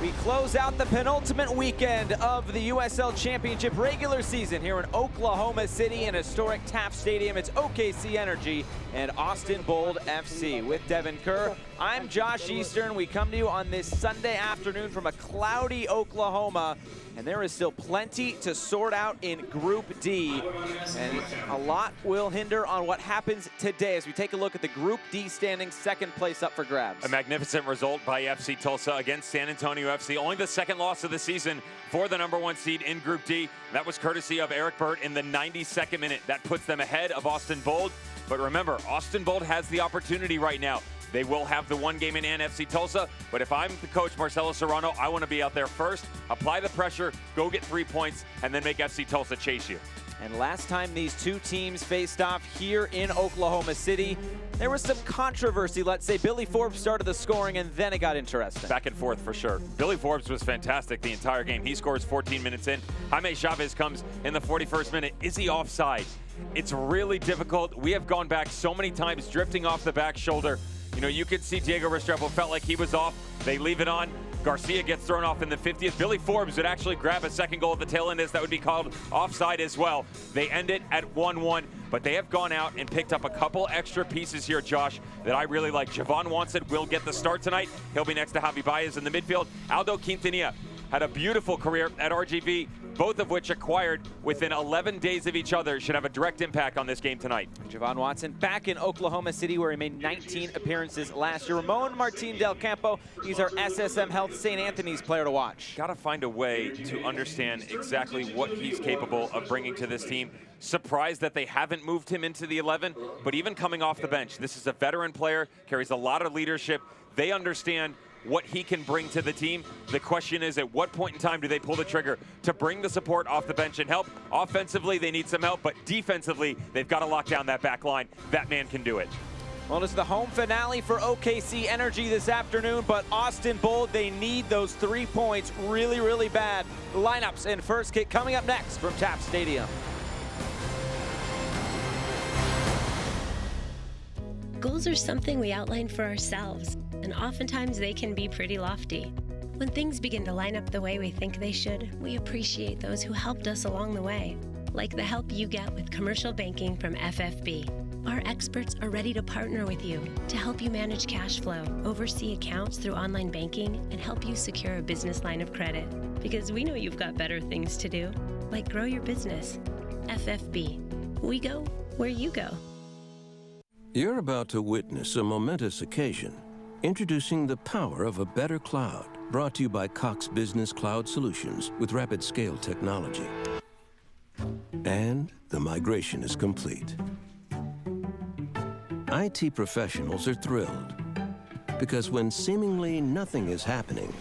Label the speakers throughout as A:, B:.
A: We close out the penultimate weekend of the USL Championship regular season here in Oklahoma City in historic Taft Stadium. It's OKC Energy and Austin Bold FC. With Devin Kerr, I'm Josh Eastern. We come to you on this Sunday afternoon from a cloudy Oklahoma, and there is still plenty to sort out in Group D, and a lot will hinder on what happens today as we take a look at the Group D standings, second place up for grabs.
B: A magnificent result by FC Tulsa against San Antonio FC. Only the second loss of the season for the #1 seed in Group D. That was courtesy of Eric Burt in the 92nd minute. That puts them ahead of Austin Bold. But remember, Austin Bold has the opportunity right now. They will have the one game in FC Tulsa, but if I'm the coach, Marcelo Serrano, I want to be out there first, apply the pressure, go get 3 points, and then make FC Tulsa chase you.
A: And last time these two teams faced off here in Oklahoma City, there was some controversy. Let's say Billy Forbes started the scoring, and then it got interesting.
B: Back and forth for sure. Billy Forbes was fantastic the entire game. He scores 14 minutes in. Jaime Chavez comes in the 41st minute. Is he offside? It's really difficult. We have gone back so many times, drifting off the back shoulder. You know, you could see Diego Restrepo felt like he was off. They leave it on. Garcia gets thrown off in the 50th. Billy Forbes would actually grab a second goal at the tail end. That would be called offside as well. They end it at 1-1, but they have gone out and picked up a couple extra pieces here, Josh, that I really like. Javon Wanson will get the start tonight. He'll be next to Javi Baez in the midfield. Aldo Quintanilla had a beautiful career at RGV, both of which acquired within 11 days of each other, should have a direct impact on this game tonight.
A: Javon Wanson back in Oklahoma City, where he made 19 appearances last year. Ramon Martin Del Campo, he's our SSM Health St. Anthony's player to watch.
B: Got to find a way to understand exactly what he's capable of bringing to this team. Surprised that they haven't moved him into the 11, but even coming off the bench, this is a veteran player, carries a lot of leadership. They understand what he can bring to the team. The question is, at what point in time do they pull the trigger to bring the support off the bench and help? Offensively, they need some help, but defensively, they've got to lock down that back line. That man can do it.
A: Well, it's the home finale for OKC Energy this afternoon, but Austin Bold, they need those 3 points really, really bad. Lineups and first kick coming up next from Taft Stadium.
C: Goals are something we outline for ourselves, and oftentimes they can be pretty lofty. When things begin to line up the way we think they should, we appreciate those who helped us along the way, like the help you get with commercial banking from FFB. Our experts are ready to partner with you to help you manage cash flow, oversee accounts through online banking, and help you secure a business line of credit. Because we know you've got better things to do, like grow your business. FFB. We go where you go.
D: You're about to witness a momentous occasion. Introducing the power of a better cloud. Brought to you by Cox Business Cloud Solutions with rapid scale technology. And the migration is complete. IT professionals are thrilled. Because when seemingly nothing is happening,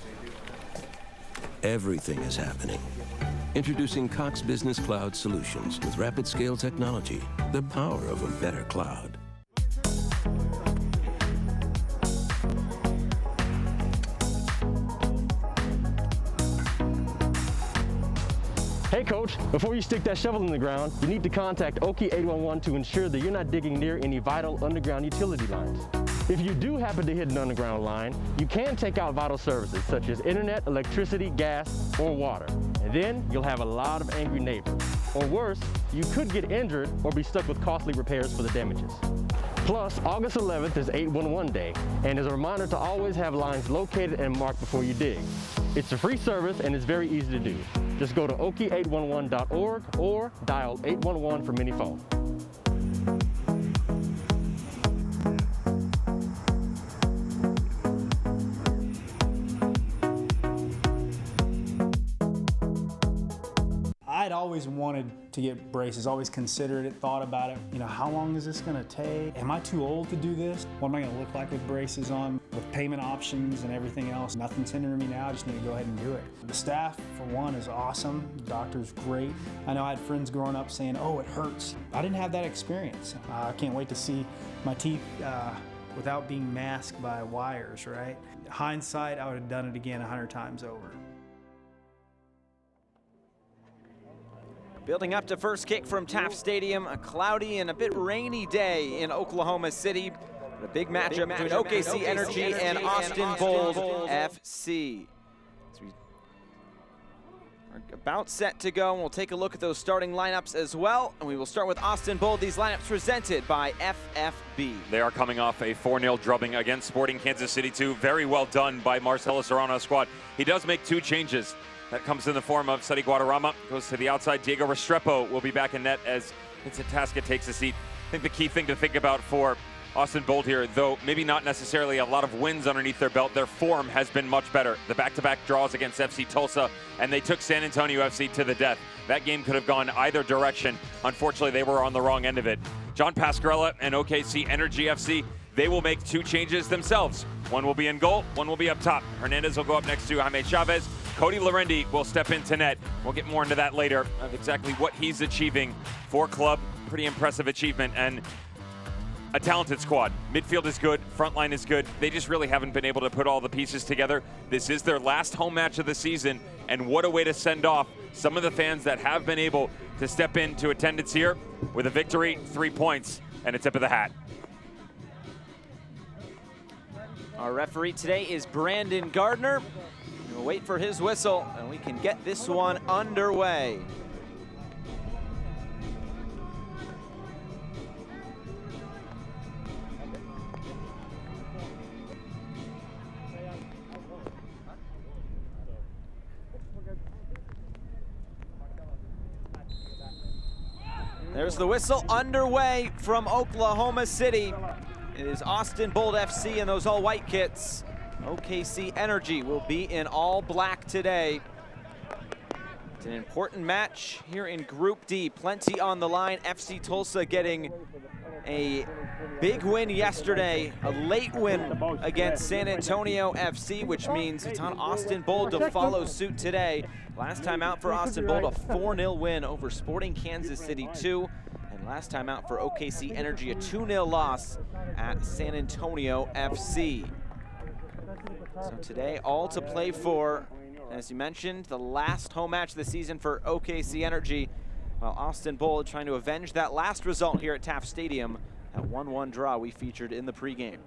D: everything is happening. Introducing Cox Business Cloud Solutions with rapid scale technology. The power of a better cloud.
E: Hey coach, before you stick that shovel in the ground, you need to contact Okie 811 to ensure that you're not digging near any vital underground utility lines. If you do happen to hit an underground line, you can take out vital services such as internet, electricity, gas, or water. And then you'll have a lot of angry neighbors. Or worse, you could get injured or be stuck with costly repairs for the damages. Plus, August 11th is 811 Day, and is a reminder to always have lines located and marked before you dig. It's a free service and it's very easy to do. Just go to okie811.org or dial 811 from any phone.
F: I'd always wanted to get braces, always considered it, thought about it. You know, how long is this gonna take? Am I too old to do this? What am I gonna look like with braces on? With payment options and everything else, nothing's hindering me now, I just need to go ahead and do it. The staff, for one, is awesome. The doctor's great. I know I had friends growing up saying, oh, it hurts. I didn't have that experience. I can't wait to see my teeth without being masked by wires, right? Hindsight, I would have done it again 100 times over.
A: Building up to first kick from Taft Stadium, a cloudy and a bit rainy day in Oklahoma City. A big matchup between OKC Energy and Austin Bold FC. So we are about set to go, and we'll take a look at those starting lineups as well. And we will start with Austin Bold. These lineups presented by FFB.
B: They are coming off a 4-0 drubbing against Sporting Kansas City 2. Very well done by Marcelo Serrano's squad. He does make 2 changes. That comes in the form of Sadi Guadarrama goes to the outside. Diego Restrepo will be back in net as Vincent Tasca takes a seat. I think the key thing to think about for Austin Bold here, though maybe not necessarily a lot of wins underneath their belt, their form has been much better. The back-to-back draws against FC Tulsa, and they took San Antonio FC to the death. That game could have gone either direction. Unfortunately, they were on the wrong end of it. John Pascarella and OKC Energy FC, they will make 2 changes themselves. One will be in goal, one will be up top. Hernandez will go up next to Jaime Chavez. Cody Lorendi will step into net. We'll get more into that later of exactly what he's achieving for club. Pretty impressive achievement and a talented squad. Midfield is good, front line is good. They just really haven't been able to put all the pieces together. This is their last home match of the season, and what a way to send off some of the fans that have been able to step into attendance here with a victory, 3 points, and a tip of the hat.
A: Our referee today is Brandon Gardner. We'll wait for his whistle, and we can get this one underway. There's the whistle underway from Oklahoma City. It is Austin Bold FC in those all-white kits. OKC Energy will be in all black today. It's an important match here in Group D. Plenty on the line. FC Tulsa getting a big win yesterday, a late win against San Antonio FC, which means it's on Austin Bold to follow suit today. Last time out for Austin Bold, a 4-0 win over Sporting Kansas City 2. And last time out for OKC Energy, a 2-0 loss at San Antonio FC. So today, all to play for. As you mentioned, the last home match of the season for OKC Energy, while Austin Bold trying to avenge that last result here at Taft Stadium, that 1-1 draw we featured in the pregame.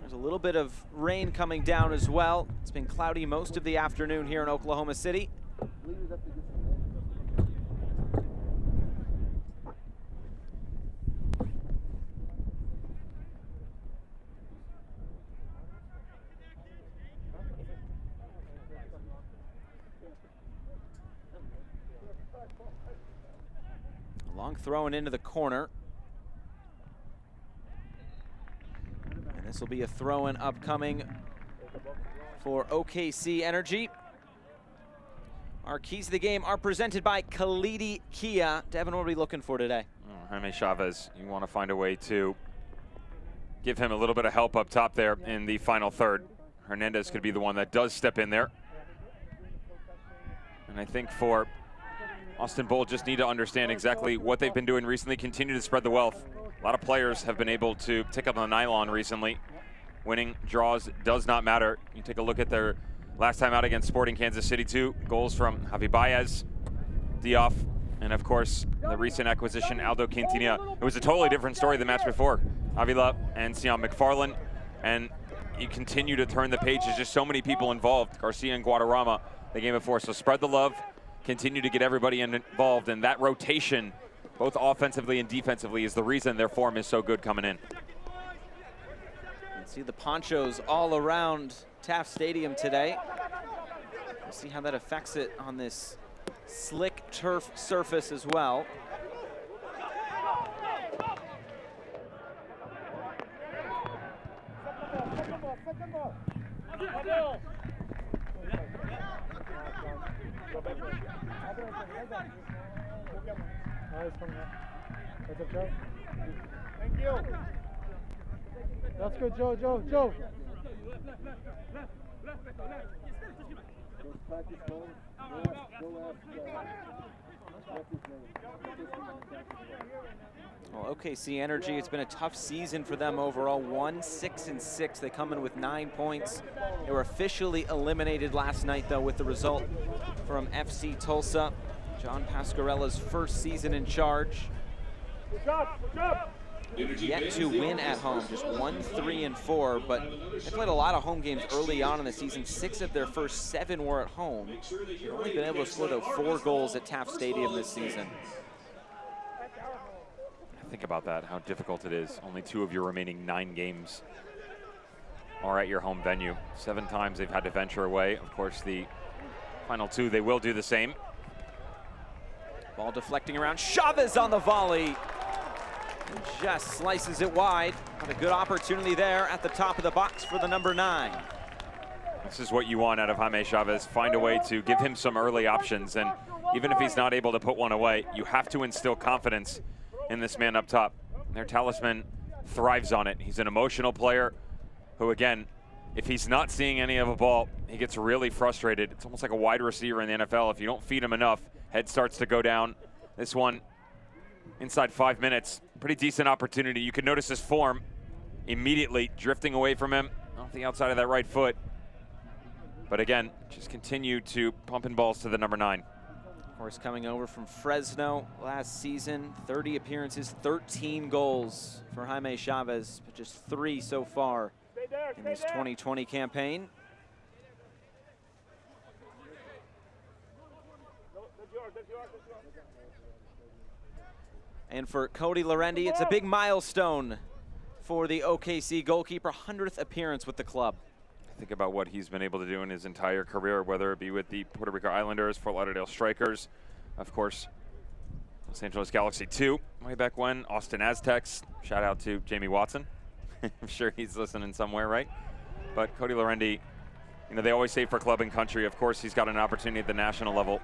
A: There's a little bit of rain coming down as well. It's been cloudy most of the afternoon here in Oklahoma City. Long thrown into the corner. And this will be a throw-in upcoming for OKC Energy. Our keys to the game are presented by Khalidi Kia. Devin, what are we looking for today?
B: Jaime Chavez, you want to find a way to give him a little bit of help up top there in the final third. Hernandez could be the one that does step in there. And I think for Austin Bold, just need to understand exactly what they've been doing recently, continue to spread the wealth. A lot of players have been able to tick up on the nylon recently. Winning draws does not matter. You take a look at their last time out against Sporting Kansas City 2. Goals from Javi Baez, Diouf, and of course, the recent acquisition, Aldo Quintanilla. It was a totally different story the match before. Avila and Sion McFarland, and you continue to turn the page. There's just so many people involved. Garcia and Guadarrama the game before, so spread the love. Continue to get everybody involved, and that rotation, both offensively and defensively, is the reason their form is so good coming in.
A: You can see the ponchos all around Taft Stadium today. We'll see how that affects it on this slick turf surface as well.
G: Thank you. That's good, Joe.
A: Well, OKC Energy, it's been a tough season for them overall. 1-6-6. They come in with 9 points. They were officially eliminated last night, though, with the result from FC Tulsa. John Pascarella's first season in charge. yet to win at home, just 1-3-4, but they played a lot of home games early on in the season. 6 of their first 7 were at home. They've only been able to score, though, 4 goals at Taft Stadium this season.
B: Think about that, how difficult it is. Only 2 of your remaining 9 games are at your home venue. 7 times they've had to venture away. Of course, the final 2, they will do the same.
A: Ball deflecting around. Chavez on the volley. And just slices it wide. Had a good opportunity there at the top of the box for the number 9.
B: This is what you want out of Jaime Chavez. Find a way to give him some early options. And even if he's not able to put one away, you have to instill confidence in this man up top. Their talisman thrives on it. He's an emotional player who, again, if he's not seeing any of a ball, he gets really frustrated. It's almost like a wide receiver in the NFL. If you don't feed him enough, head starts to go down. This one, inside 5 minutes, pretty decent opportunity. You can notice his form immediately drifting away from him off the outside of that right foot. But again, just continue to pump in balls to the number 9.
A: Of course, coming over from Fresno last season, 30 appearances, 13 goals for Jaime Chavez, but just 3 so far in this 2020 campaign. And for Cody Lorendi, it's a big milestone for the OKC goalkeeper, 100th appearance with the club.
B: Think about what he's been able to do in his entire career, whether it be with the Puerto Rico Islanders, Fort Lauderdale Strikers, of course, Los Angeles Galaxy 2, way back when, Austin Aztecs. Shout out to Jamie Watson. I'm sure he's listening somewhere, right? But Cody Lorendi, you know, they always say for club and country. Of course, he's got an opportunity at the national level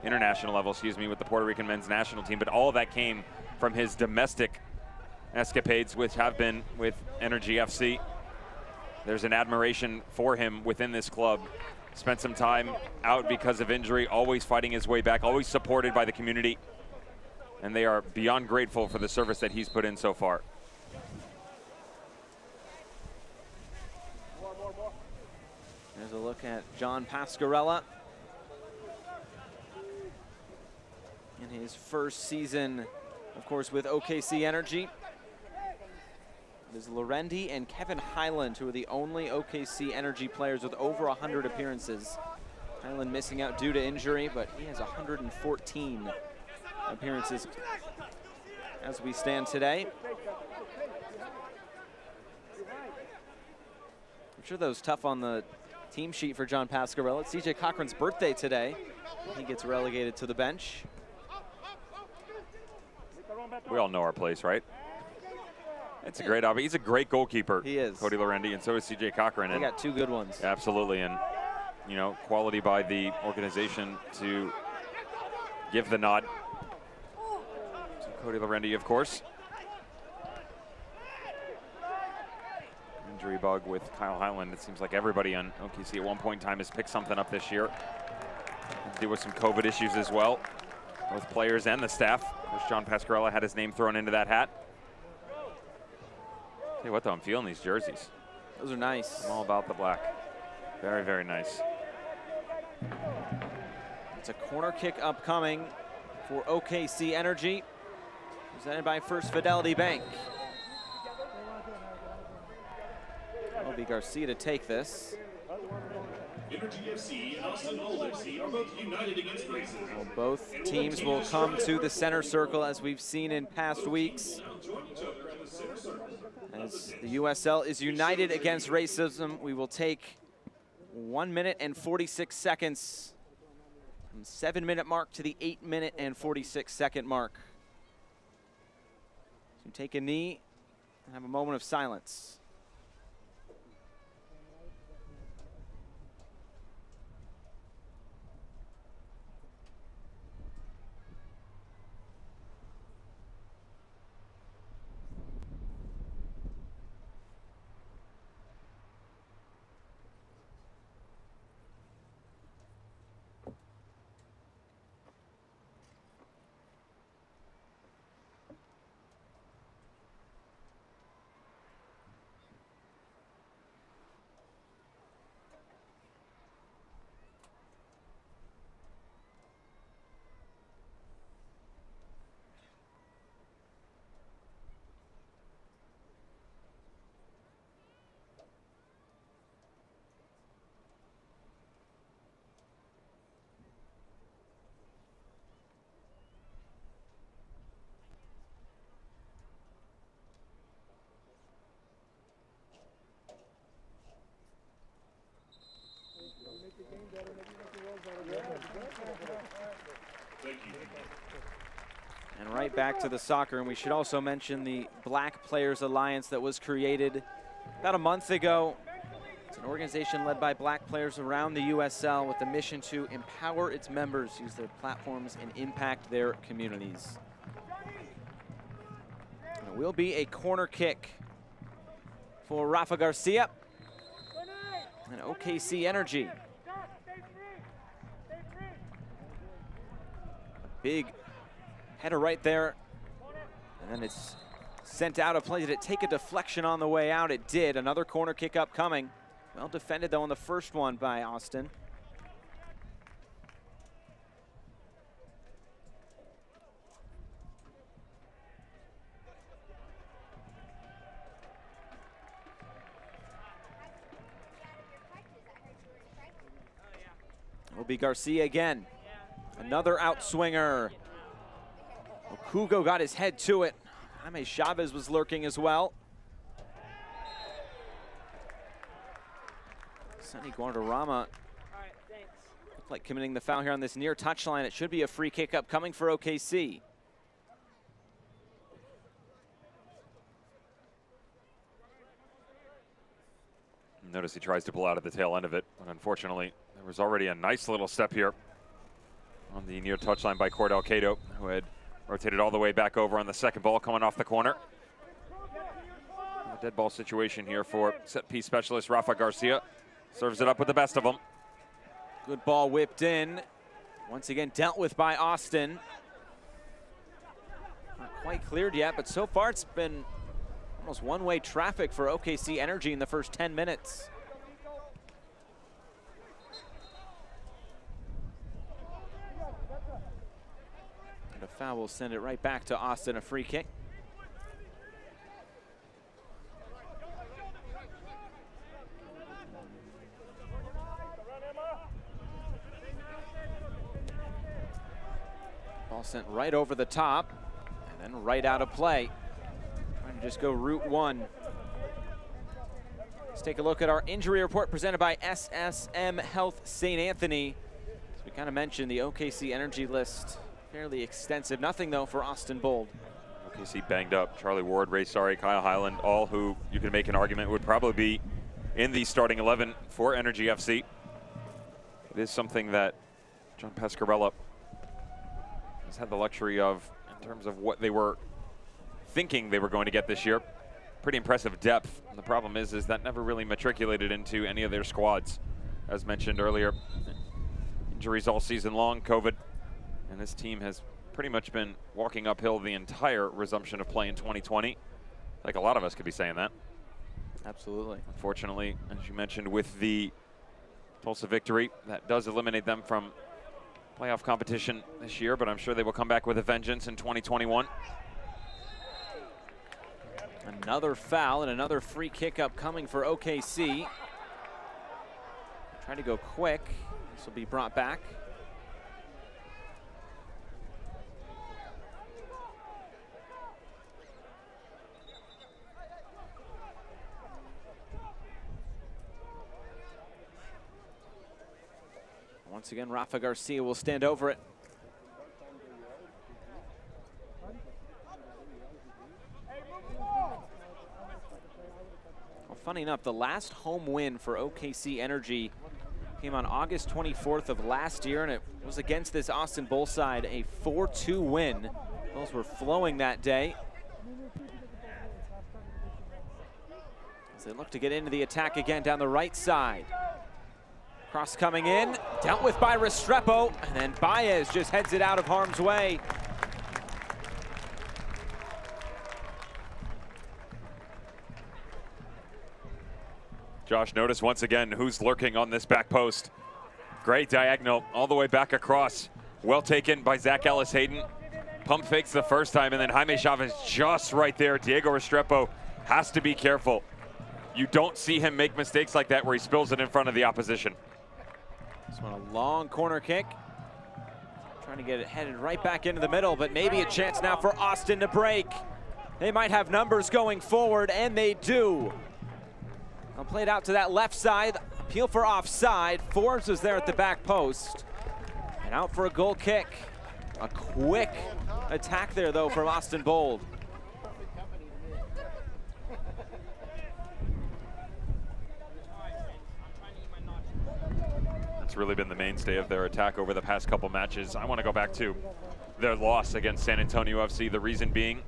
B: international level, with the Puerto Rican men's national team. But all of that came from his domestic escapades, which have been with Energy FC. There's an admiration for him within this club. Spent some time out because of injury, always fighting his way back, always supported by the community. And they are beyond grateful for the service that he's put in so far.
A: There's a look at John Pascarella in his first season, of course, with OKC Energy. There's Lorendi and Kevin Highland, who are the only OKC Energy players with over 100 appearances. Highland missing out due to injury, but he has 114 appearances as we stand today. I'm sure that was tough on the team sheet for John Pascarella. It's CJ Cochran's birthday today. He gets relegated to the bench.
B: We all know our place, right? It's a great opportunity. He's a great goalkeeper.
A: He is.
B: Cody Lorendi, and so is CJ Cochran.
A: They got 2 good ones.
B: Absolutely, and you know, quality by the organization to give the nod to Cody Lorendi, of course. Injury bug with Kyle Highland. It seems like everybody on OKC at one point in time has picked something up this year. Had to deal with some COVID issues as well, both players and the staff. Of course, John Pascarella had his name thrown into that hat. Tell you what, though, I'm feeling these jerseys.
A: Those are nice.
B: I'm all about the black. Very, very nice.
A: It's a corner kick upcoming for OKC Energy, presented by First Fidelity Bank. Obi Garcia to take this.
H: Energy FC and Austin Bold FC are both united against racism.
A: Well, both teams will come to the center circle, as we've seen in past weeks. As the USL is united against racism, we will take 1 minute and 46 seconds from the 7-minute mark to the 8-minute and 46-second mark. So take a knee and have a moment of silence.
H: Thank you.
A: And right back to the soccer, and we should also mention the Black Players Alliance that was created about a month ago. It's an organization led by black players around the USL with the mission to empower its members, use their platforms, and impact their communities. And it will be a corner kick for Rafa Garcia and OKC Energy. A big header right there, and then it's sent out of play. Did it take a deflection on the way out? It did. Another corner kick upcoming. Well defended though on the first one by Austin. Will be Garcia again. Another outswinger. Okugo got his head to it. Jaime Chavez was lurking as well. Sonny Guadarrama looked like committing the foul here on this near touchline. It should be a free kick upcoming for OKC.
B: Notice he tries to pull out at the tail end of it, but unfortunately, there was already a nice little step here on the near touchline by Cordell Cato, who had rotated all the way back over on the second ball coming off the corner. A dead ball situation here for set piece specialist Rafa Garcia. Serves it up with the best of them.
A: Good ball whipped in. Once again dealt with by Austin. Not quite cleared yet, but so far it's been almost one-way traffic for OKC Energy in the first 10 minutes. And a foul will send it right back to Austin, a free kick. Ball sent right over the top and then right out of play. Trying to just go route one. Let's take a look at our injury report presented by SSM Health St. Anthony. As we kind of mentioned, the OKC Energy list fairly extensive. Nothing though for Austin Bold.
B: OKC banged up. Charlie Ward, Ray Sari, Kyle Highland, all who you can make an argument would probably be in the starting 11 for Energy FC. It is something that John Pescarella has had the luxury of in terms of what they were thinking they were going to get this year. Pretty impressive depth. And the problem is that never really matriculated into any of their squads. As mentioned earlier, injuries all season long, COVID, and this team has pretty much been walking uphill the entire resumption of play in 2020. Like a lot of us could be saying that.
A: Absolutely.
B: Unfortunately, as you mentioned, with the Tulsa victory, that does eliminate them from playoff competition this year, but I'm sure they will come back with a vengeance in 2021.
A: Another foul and another free kick upcoming for OKC. Try to go quick. This will be brought back. Once again, Rafa Garcia will stand over it. Well, funny enough, the last home win for OKC Energy came on August 24th of last year, and it was against this Austin Bull side, a 4-2 win. Those were flowing that day. As they look to get into the attack again down the right side. Cross coming in, dealt with by Restrepo, and then Baez just heads it out of harm's way.
B: Josh, notice once again who's lurking on this back post. Great diagonal all the way back across. Well taken by Zach Ellis-Hayden. Pump fakes the first time, and then Jaime Chavez just right there. Diego Restrepo has to be careful. You don't see him make mistakes like that where he spills it in front of the opposition.
A: This one a long corner kick. Trying to get it headed right back into the middle, but maybe a chance now for Austin to break. They might have numbers going forward, and they do. I'll play it out to that left side. Appeal for offside. Forbes was there at the back post. And out for a goal kick. A quick attack there, though, from Austin Bold.
B: It's really been the mainstay of their attack over the past couple matches. I want to go back to their loss against San Antonio FC. The reason being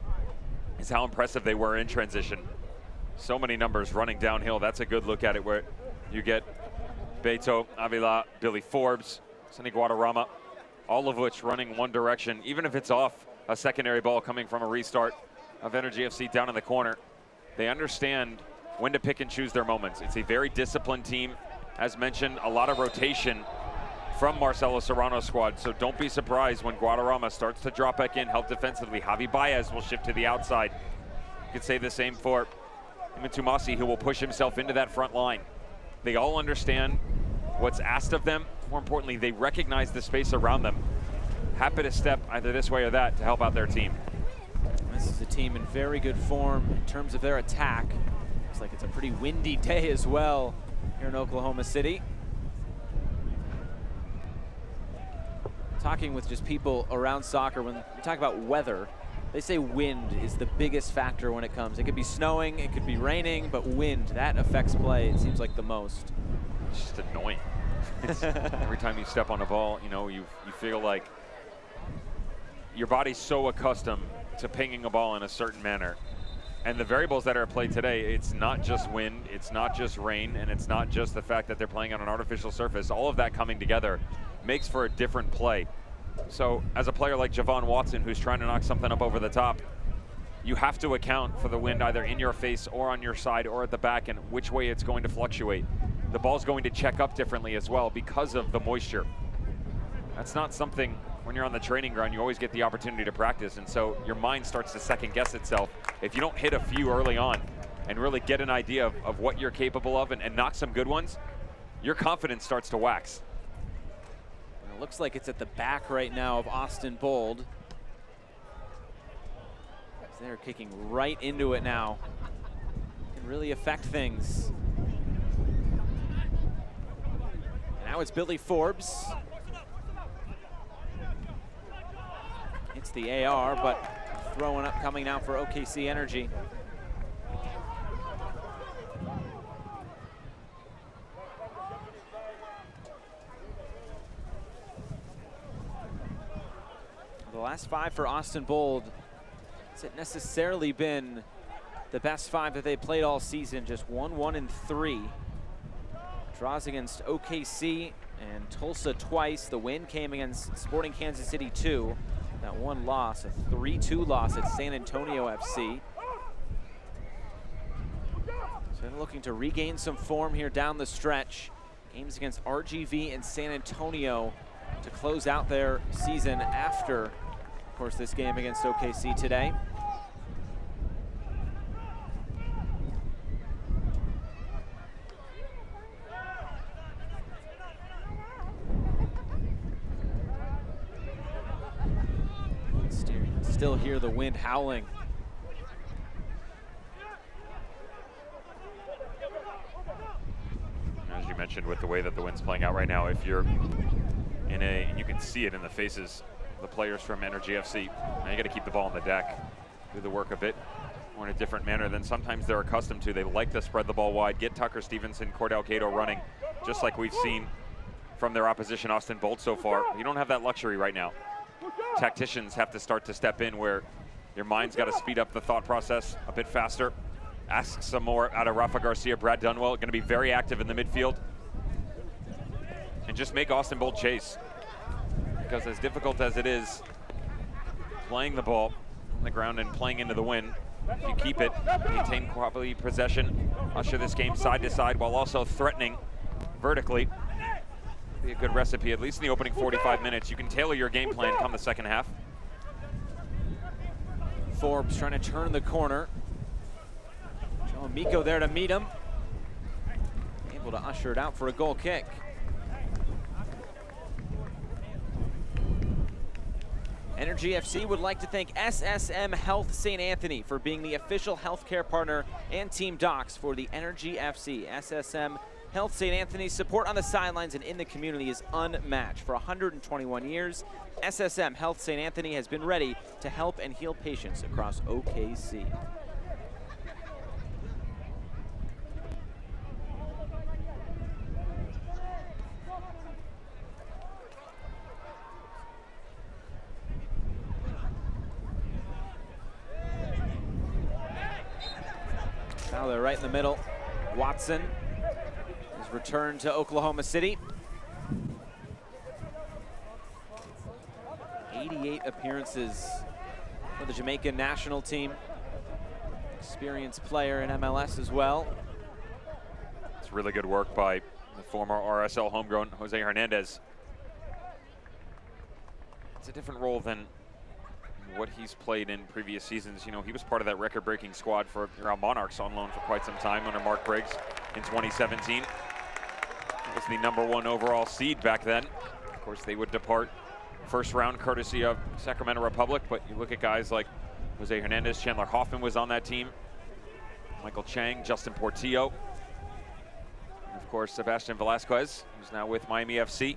B: is how impressive they were in transition. So many numbers running downhill. That's a good look at it, where you get Beto, Avila, Billy Forbes, Sonny Guadarrama, all of which running one direction, even if it's off a secondary ball coming from a restart of Energy FC down in the corner. They understand when to pick and choose their moments. It's a very disciplined team. As mentioned, a lot of rotation from Marcelo Serrano's squad, so don't be surprised when Guadarrama starts to drop back in, help defensively. Javi Baez will shift to the outside. You could say the same for Tumasi, who will push himself into that front line. They all understand what's asked of them. More importantly, they recognize the space around them. Happy to step either this way or that to help out their team.
A: This is a team in very good form in terms of their attack. Looks like it's a pretty windy day as well here in Oklahoma City. Talking with just people around soccer, when we talk about weather, they say wind is the biggest factor when it comes. It could be snowing, it could be raining, but wind, that affects play, it seems like, the most.
B: It's just annoying. Every time you step on a ball, you feel like your body's so accustomed to pinging a ball in a certain manner. And the variables that are at play today, it's not just wind, it's not just rain, and it's not just the fact that they're playing on an artificial surface. All of that coming together makes for a different play. So as a player like Javon Watson, who's trying to knock something up over the top, you have to account for the wind either in your face or on your side or at the back, and which way it's going to fluctuate. The ball's going to check up differently as well because of the moisture. That's not something, when you're on the training ground, you always get the opportunity to practice, and so your mind starts to second guess itself. If you don't hit a few early on and really get an idea of what you're capable of and knock some good ones, your confidence starts to wax.
A: It looks like it's at the back right now of Austin Bold. They're kicking right into it now. Can really affect things. And now it's Billy Forbes. It's the AR, but throwing up coming now for OKC Energy. The last 5 for Austin Bold hasn't necessarily been the best 5 that they played all season. Just 1-1-3. Draws against OKC and Tulsa twice. The win came against Sporting Kansas City 2. That one loss, a 3-2 loss at San Antonio FC. So they're looking to regain some form here down the stretch. Games against RGV and San Antonio to close out their season after, of course, this game against OKC today. Still hear the wind howling.
B: As you mentioned, with the way that the wind's playing out right now, if you're in a, and you can see it in the faces of the players from Energy FC, now you got to keep the ball on the deck, do the work a bit more in a different manner than sometimes they're accustomed to. They like to spread the ball wide, get Tucker Stevenson, Cordell Cato running, just like we've seen from their opposition, Austin Bolt, so far. You don't have that luxury right now. Tacticians have to start to step in where your mind's got to speed up the thought process a bit faster. Ask some more out of Rafa Garcia. Brad Dunwell going to be very active in the midfield. And just make Austin Bolt chase. Because as difficult as it is playing the ball on the ground and playing into the wind, if you keep it, maintain quality possession, usher this game side to side while also threatening vertically, be a good recipe, at least in the opening 45 minutes. You can tailor your game plan come the second half.
A: Forbes trying to turn the corner. Joe Amico there to meet him. Able to usher it out for a goal kick. Energy FC would like to thank SSM Health St. Anthony for being the official healthcare partner and team docs for the Energy FC. SSM Health St. Anthony's support on the sidelines and in the community is unmatched. For 121 years, SSM Health St. Anthony has been ready to help and heal patients across OKC. Now they're right in the middle. Watson has returned to Oklahoma City. 88 appearances for the Jamaican national team. Experienced player in MLS as well.
B: It's really good work by the former RSL homegrown Jose Hernandez. It's a different role than what he's played in previous seasons. You know, he was part of that record-breaking squad for Monarchs on loan for quite some time under Mark Briggs in 2017. He was the #1 overall seed back then. Of course, they would depart first round courtesy of Sacramento Republic, but you look at guys like Jose Hernandez, Chandler Hoffman was on that team, Michael Chang, Justin Portillo, and of course, Sebastian Velasquez, who's now with Miami FC.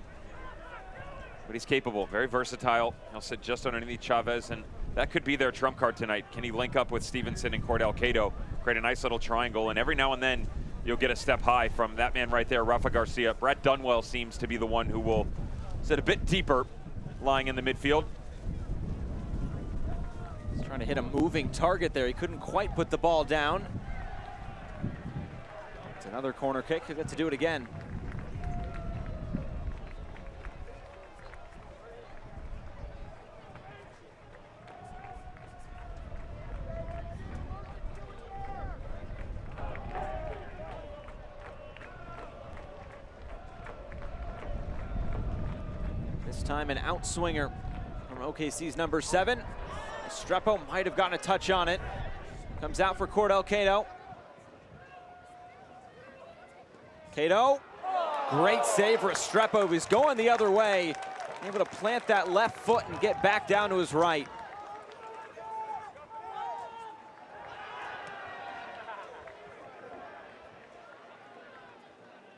B: But he's capable, very versatile. He'll sit just underneath Chavez, and that could be their trump card tonight. Can he link up with Stevenson and Cordell Cato, create a nice little triangle, and every now and then you'll get a step high from that man right there, Rafa Garcia. Brett Dunwell seems to be the one who will sit a bit deeper, lying in the midfield.
A: He's trying to hit a moving target there. He couldn't quite put the ball down. It's another corner kick. He'll get to do it again. This time an outswinger from OKC's #7. Estrepo might have gotten a touch on it. Comes out for Cordell Cato. Cato, great save for Estrepo. He's going the other way. Able to plant that left foot and get back down to his right.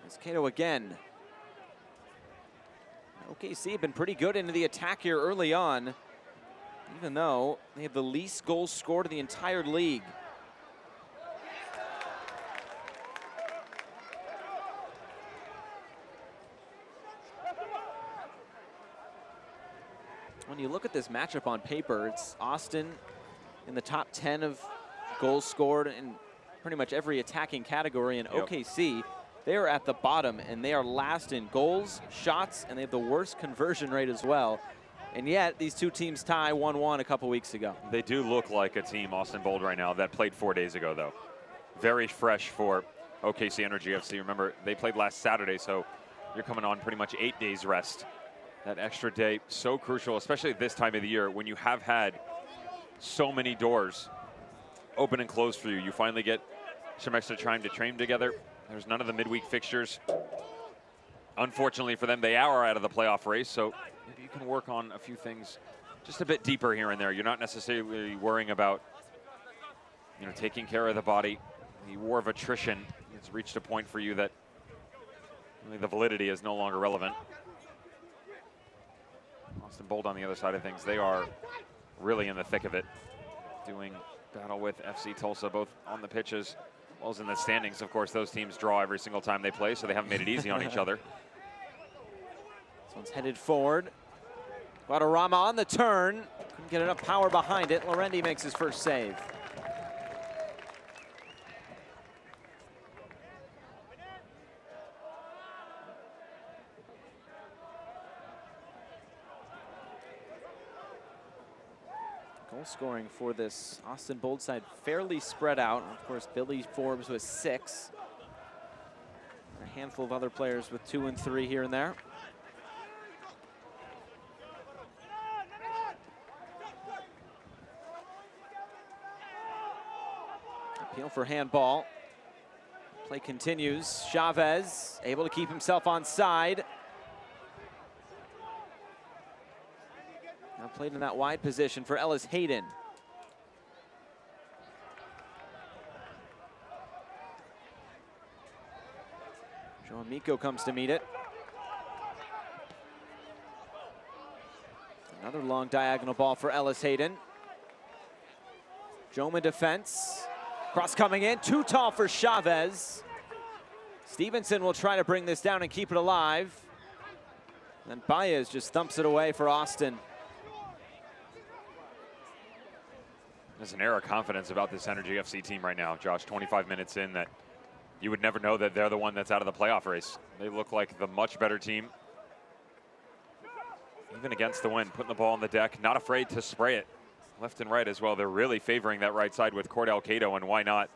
A: It's Cato again. OKC have been pretty good into the attack here early on, even though they have the least goals scored in the entire league. When you look at this matchup on paper, it's Austin in the top 10 of goals scored in pretty much every attacking category, and OKC, they are at the bottom, and they are last in goals, shots, and they have the worst conversion rate as well. And yet, these two teams tie 1-1 a couple weeks ago.
B: They do look like a team, Austin Bold right now, that played 4 days ago, though. Very fresh for OKC Energy FC. Remember, they played last Saturday, so you're coming on pretty much 8 days rest. That extra day, so crucial, especially at this time of the year when you have had so many doors open and closed for you. You finally get some extra time to train together. There's none of the midweek fixtures. Unfortunately for them, they are out of the playoff race, so maybe you can work on a few things just a bit deeper here and there. You're not necessarily worrying about, you know, taking care of the body. The war of attrition has reached a point for you that really the validity is no longer relevant. Austin Bold on the other side of things, they are really in the thick of it, doing battle with FC Tulsa, both on the pitches as well as in the standings. Of course, those teams draw every single time they play, so they haven't made it easy on each other.
A: This one's headed forward. Guadarrama on the turn. Couldn't get enough power behind it. Lorendi makes his first save. Goal scoring for this Austin Bold side fairly spread out. Of course, Billy Forbes with 6. A handful of other players with 2 and 3 here and there. Appeal for handball. Play continues. Chavez able to keep himself on side. Now played in that wide position for Ellis Hayden. Joe Amico comes to meet it. Another long diagonal ball for Ellis Hayden. Joma defense. Cross coming in, too tall for Chavez. Stevenson will try to bring this down and keep it alive. And Baez just thumps it away for Austin.
B: There's an air of confidence about this Energy FC team right now, Josh. 25 minutes in, that you would never know that they're the one that's out of the playoff race. They look like the much better team. Even against the wind, putting the ball on the deck, not afraid to spray it left and right as well. They're really favoring that right side with Cordell Cato, and why not?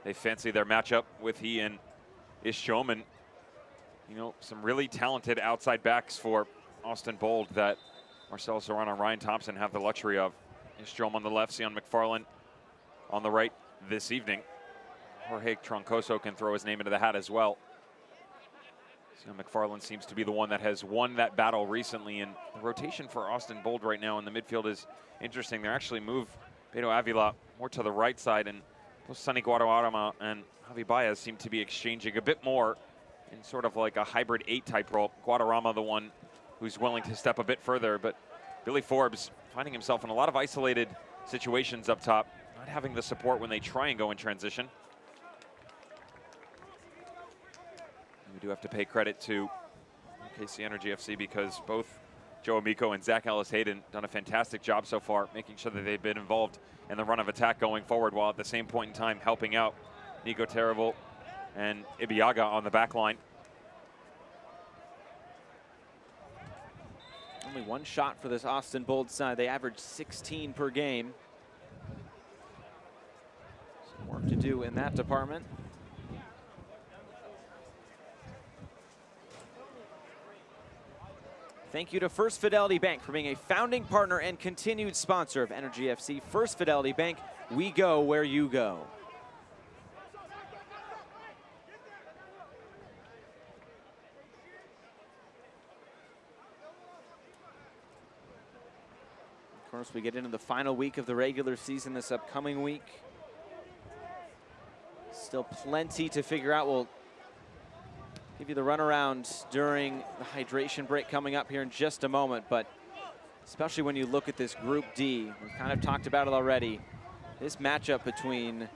B: They fancy their matchup with he and Ishom, and you know, some really talented outside backs for Austin Bold that Marcelo Serrano and Ryan Thompson have the luxury of. Ishom on the left, Sion McFarland on the right this evening. Jorge Troncoso can throw his name into the hat as well. Sion McFarland seems to be the one that has won that battle recently, and the rotation for Austin Bold right now in the midfield is interesting. They actually move Beto Avila more to the right side, and both Sonny Guadarrama and Javi Baez seem to be exchanging a bit more in sort of like a hybrid 8 type role. Guadarrama the one who's willing to step a bit further, but Billy Forbes finding himself in a lot of isolated situations up top, not having the support when they try and go in transition. We do have to pay credit to OKC Energy FC because both Joe Amico and Zach Ellis Hayden done a fantastic job so far, making sure that they've been involved in the run of attack going forward, while at the same point in time helping out Nico Terrible and Ibiaga on the back line.
A: Only one shot for this Austin Bold side. They average 16 per game. Some work to do in that department. Thank you to First Fidelity Bank for being a founding partner and continued sponsor of Energy FC. First Fidelity Bank, we go where you go. Of course, we get into the final week of the regular season this upcoming week. Still plenty to figure out. We'll give you the runaround during the hydration break coming up here in just a moment, but especially when you look at this Group D, we've kind of talked about it already. This matchup between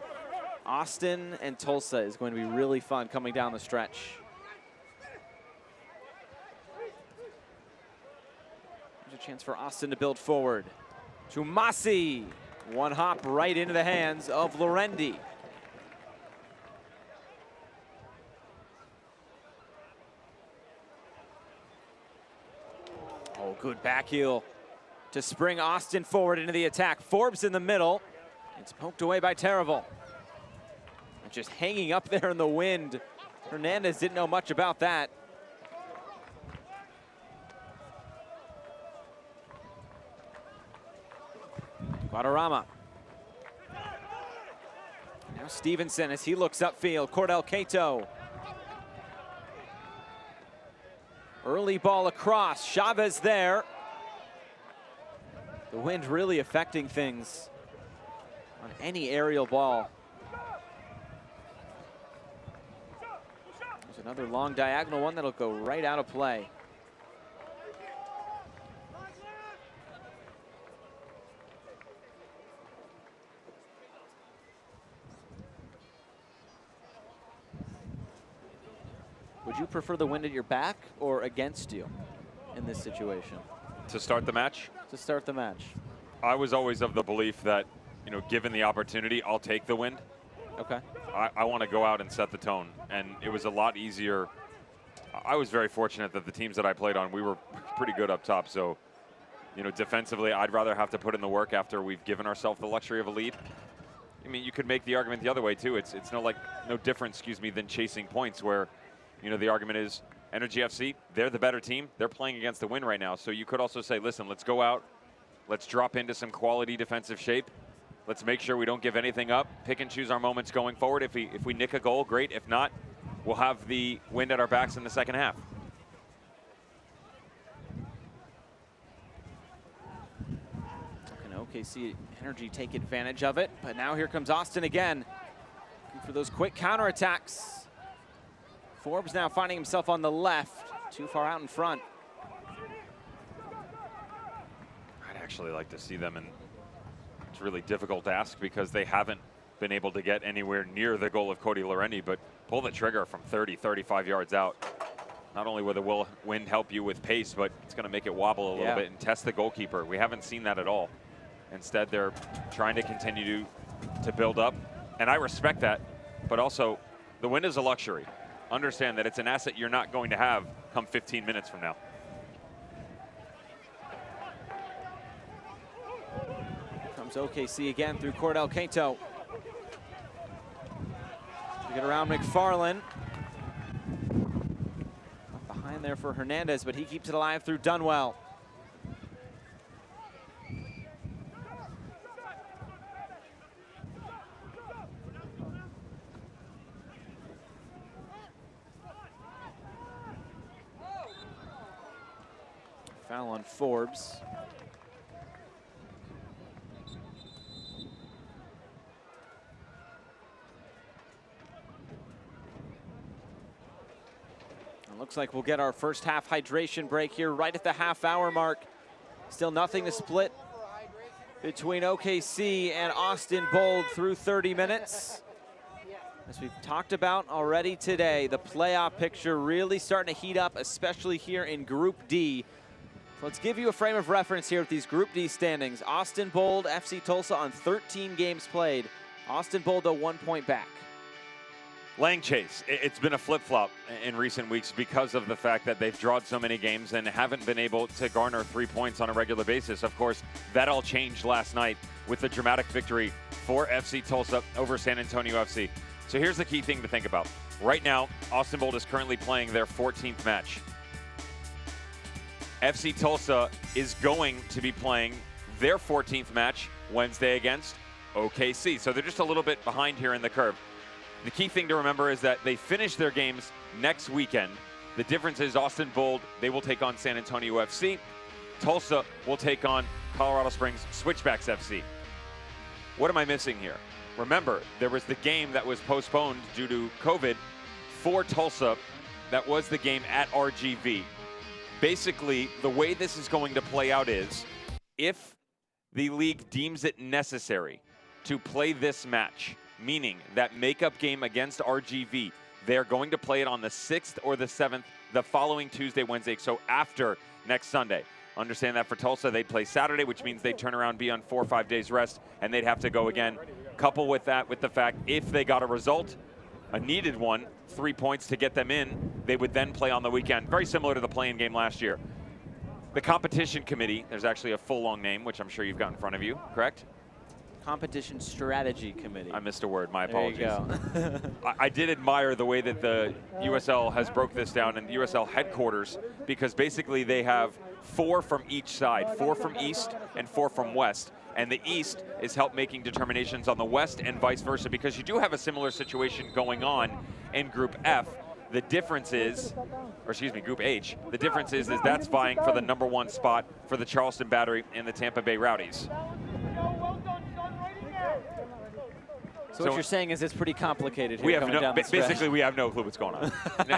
A: Austin and Tulsa is going to be really fun coming down the stretch. There's a chance for Austin to build forward. To Masi, one hop right into the hands of Lorendi. Oh, good back heel to spring Austin forward into the attack. Forbes in the middle. It's poked away by Terrible. Just hanging up there in the wind. Hernandez didn't know much about that. Guadarrama. Now Stevenson as he looks upfield. Cordell Cato. Early ball across. Chavez there. The wind really affecting things on any aerial ball. There's another long diagonal one that'll go right out of play. Would you prefer the wind at your back or against you in this situation?
B: To start the match?
A: To start the match.
B: I was always of the belief that, you know, given the opportunity, I'll take the wind.
A: Okay.
B: I want to go out and set the tone, and it was a lot easier. I was very fortunate that the teams that I played on, we were pretty good up top, so, you know, defensively, I'd rather have to put in the work after we've given ourselves the luxury of a lead. I mean, you could make the argument the other way, too. It's no different, than chasing points where, you know, the argument is Energy FC, they're the better team. They're playing against the wind right now. So you could also say, listen, let's go out. Let's drop into some quality defensive shape. Let's make sure we don't give anything up. Pick and choose our moments going forward. If we nick a goal, great. If not, we'll have the wind at our backs in the second half.
A: Can OKC Energy take advantage of it? But now here comes Austin again. Looking for those quick counterattacks. Forbes now finding himself on the left, too far out in front.
B: I'd actually like to see them, and it's really difficult to ask because they haven't been able to get anywhere near the goal of Cody Lorendi, but pull the trigger from 30, 35 yards out. Not only will the wind help you with pace, but it's going to make it wobble a little bit and test the goalkeeper. We haven't seen that at all. Instead, they're trying to continue to build up, and I respect that, but also the wind is a luxury. Understand that it's an asset you're not going to have come 15 minutes from now.
A: Comes OKC again through Cordell Cato. To get around McFarland. Behind there for Hernandez, but he keeps it alive through Dunwell. Foul on Forbes. It looks like we'll get our first half hydration break here right at the half-hour mark. Still nothing to split between OKC and Austin Bold through 30 minutes. As we've talked about already today, the playoff picture really starting to heat up, especially here in Group D. So let's give you a frame of reference here with these Group D standings. Austin Bold, FC Tulsa on 13 games played. Austin Bold, though, 1 point back.
B: Lang Chase, it's been a flip-flop in recent weeks because of the fact that they've drawn so many games and haven't been able to garner 3 points on a regular basis. Of course, that all changed last night with the dramatic victory for FC Tulsa over San Antonio FC. So here's the key thing to think about. Right now, Austin Bold is currently playing their 14th match. FC Tulsa is going to be playing their 14th match Wednesday against OKC. So they're just a little bit behind here in the curve. The key thing to remember is that they finish their games next weekend. The difference is Austin Bold, they will take on San Antonio FC. Tulsa will take on Colorado Springs Switchbacks FC. What am I missing here? Remember, there was the game that was postponed due to COVID for Tulsa. That was the game at RGV. Basically, the way this is going to play out is if the league deems it necessary to play this match, meaning that makeup game against RGV, they're going to play it on the 6th or the 7th, the following Tuesday, Wednesday, so after next Sunday. Understand that for Tulsa, they'd play Saturday, which means they'd turn around, be on 4 or 5 days rest, and they'd have to go again. Couple with that with the fact if they got a result, a needed one, 3 points to get them in, they would then play on the weekend. Very similar to the play-in game last year. The competition committee, there's actually a full long name, which I'm sure you've got in front of you, correct?
A: Competition Strategy Committee.
B: I missed a word, my apologies.
A: There you go.
B: I did admire the way that the USL has broke this down in the USL headquarters, because basically they have 4 from each side, 4 from East and 4 from West. And the East is help making determinations on the West and vice versa, because you do have a similar situation going on in Group F. The difference is, or excuse me, Group H, the difference is that's vying for the #1 spot for the Charleston Battery and the Tampa Bay Rowdies.
A: So what you're saying is it's pretty complicated here.
B: We have basically we have no clue what's going on.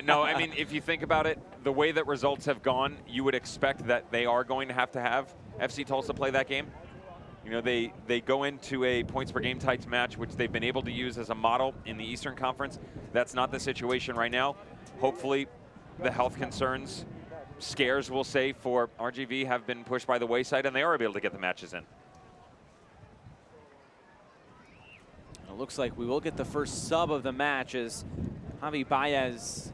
B: No, I mean, if you think about it, the way that results have gone, you would expect that they are going to have FC Tulsa play that game. You know, they go into a points per game type match, which they've been able to use as a model in the Eastern Conference. That's not the situation right now. Hopefully, the health concerns, scares, we'll say, for RGV have been pushed by the wayside, and they are able to get the matches in.
A: It looks like we will get the first sub of the match as Javi Baez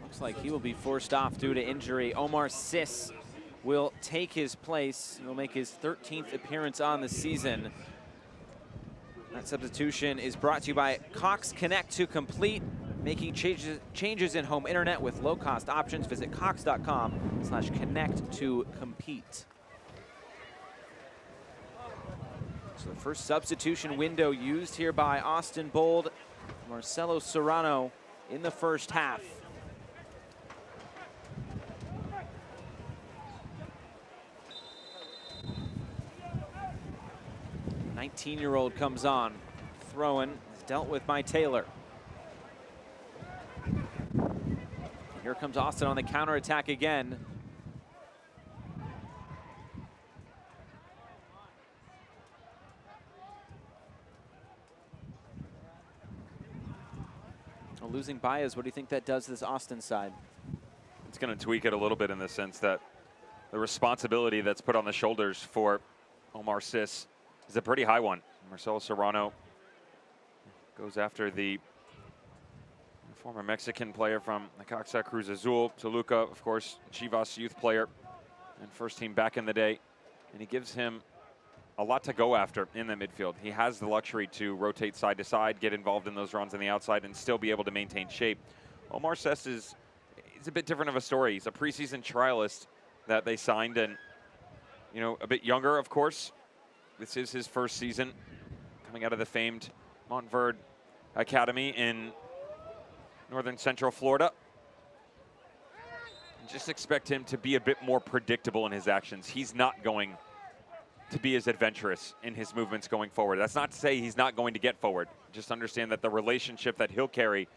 A: looks like he will be forced off due to injury. Omar Sis will take his place. He'll make his 13th appearance on the season. That substitution is brought to you by Cox Connect to complete. Making changes in home internet with low-cost options. Visit cox.com/connect to compete. So the first substitution window used here by Austin Bold. Marcelo Serrano in the first half. The 19-year-old comes on. Throw-in is dealt with by Taylor. Here comes Austin on the counterattack again. Well, losing Baez, what do you think that does to this Austin side?
B: It's going to tweak it a little bit in the sense that the responsibility that's put on the shoulders for Omar Sis is a pretty high one. Marcelo Serrano goes after the former Mexican player from Necaxa Cruz Azul, Toluca, of course, Chivas youth player and first team back in the day. And he gives him a lot to go after in the midfield. He has the luxury to rotate side to side, get involved in those runs on the outside, and still be able to maintain shape. Omar Sis is a bit different of a story. He's a preseason trialist that they signed, and you know, a bit younger, of course. This is his first season coming out of the famed Montverde Academy in northern central Florida. Just expect him to be a bit more predictable in his actions. He's not going to be as adventurous in his movements going forward. That's not to say he's not going to get forward. Just understand that the relationship that he'll carry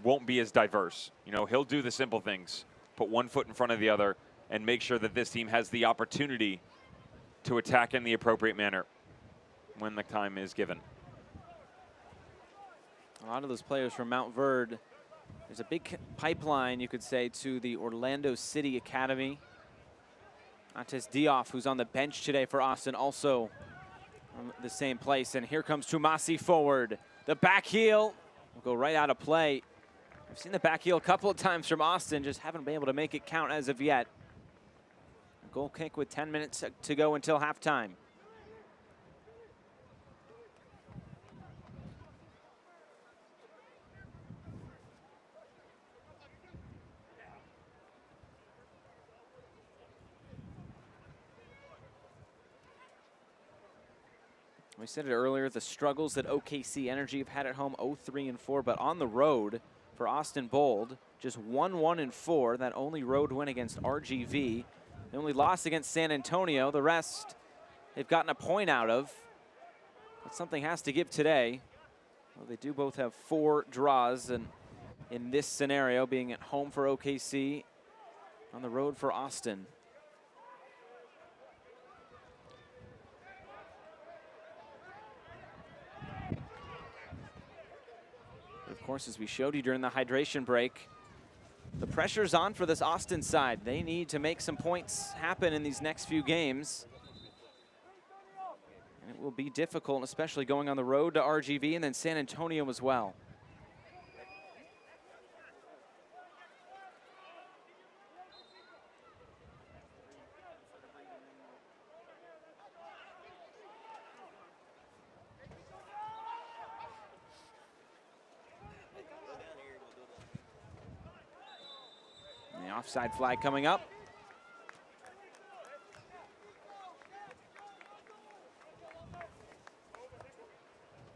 B: won't be as diverse. You know, he'll do the simple things, put one foot in front of the other, and make sure that this team has the opportunity to attack in the appropriate manner when the time is given.
A: A lot of those players from Mount Verde, there's a big pipeline, you could say, to the Orlando City Academy. Antes Dioff, who's on the bench today for Austin, also on the same place. And here comes Tumasi forward. The back heel will go right out of play. I've seen the back heel a couple of times from Austin, just haven't been able to make it count as of yet. A goal kick with 10 minutes to go until halftime. We said it earlier, the struggles that OKC Energy have had at home, 0-3-4, but on the road for Austin Bold, just 1-1-4, that only road win against RGV. They only lost against San Antonio. The rest they've gotten a point out of, but something has to give today. Well, they do both have 4 draws, and in this scenario, being at home for OKC, on the road for Austin. Of course, as we showed you during the hydration break, the pressure's on for this Austin side. They need to make some points happen in these next few games. And it will be difficult, especially going on the road to RGV and then San Antonio as well. Offside flag coming up.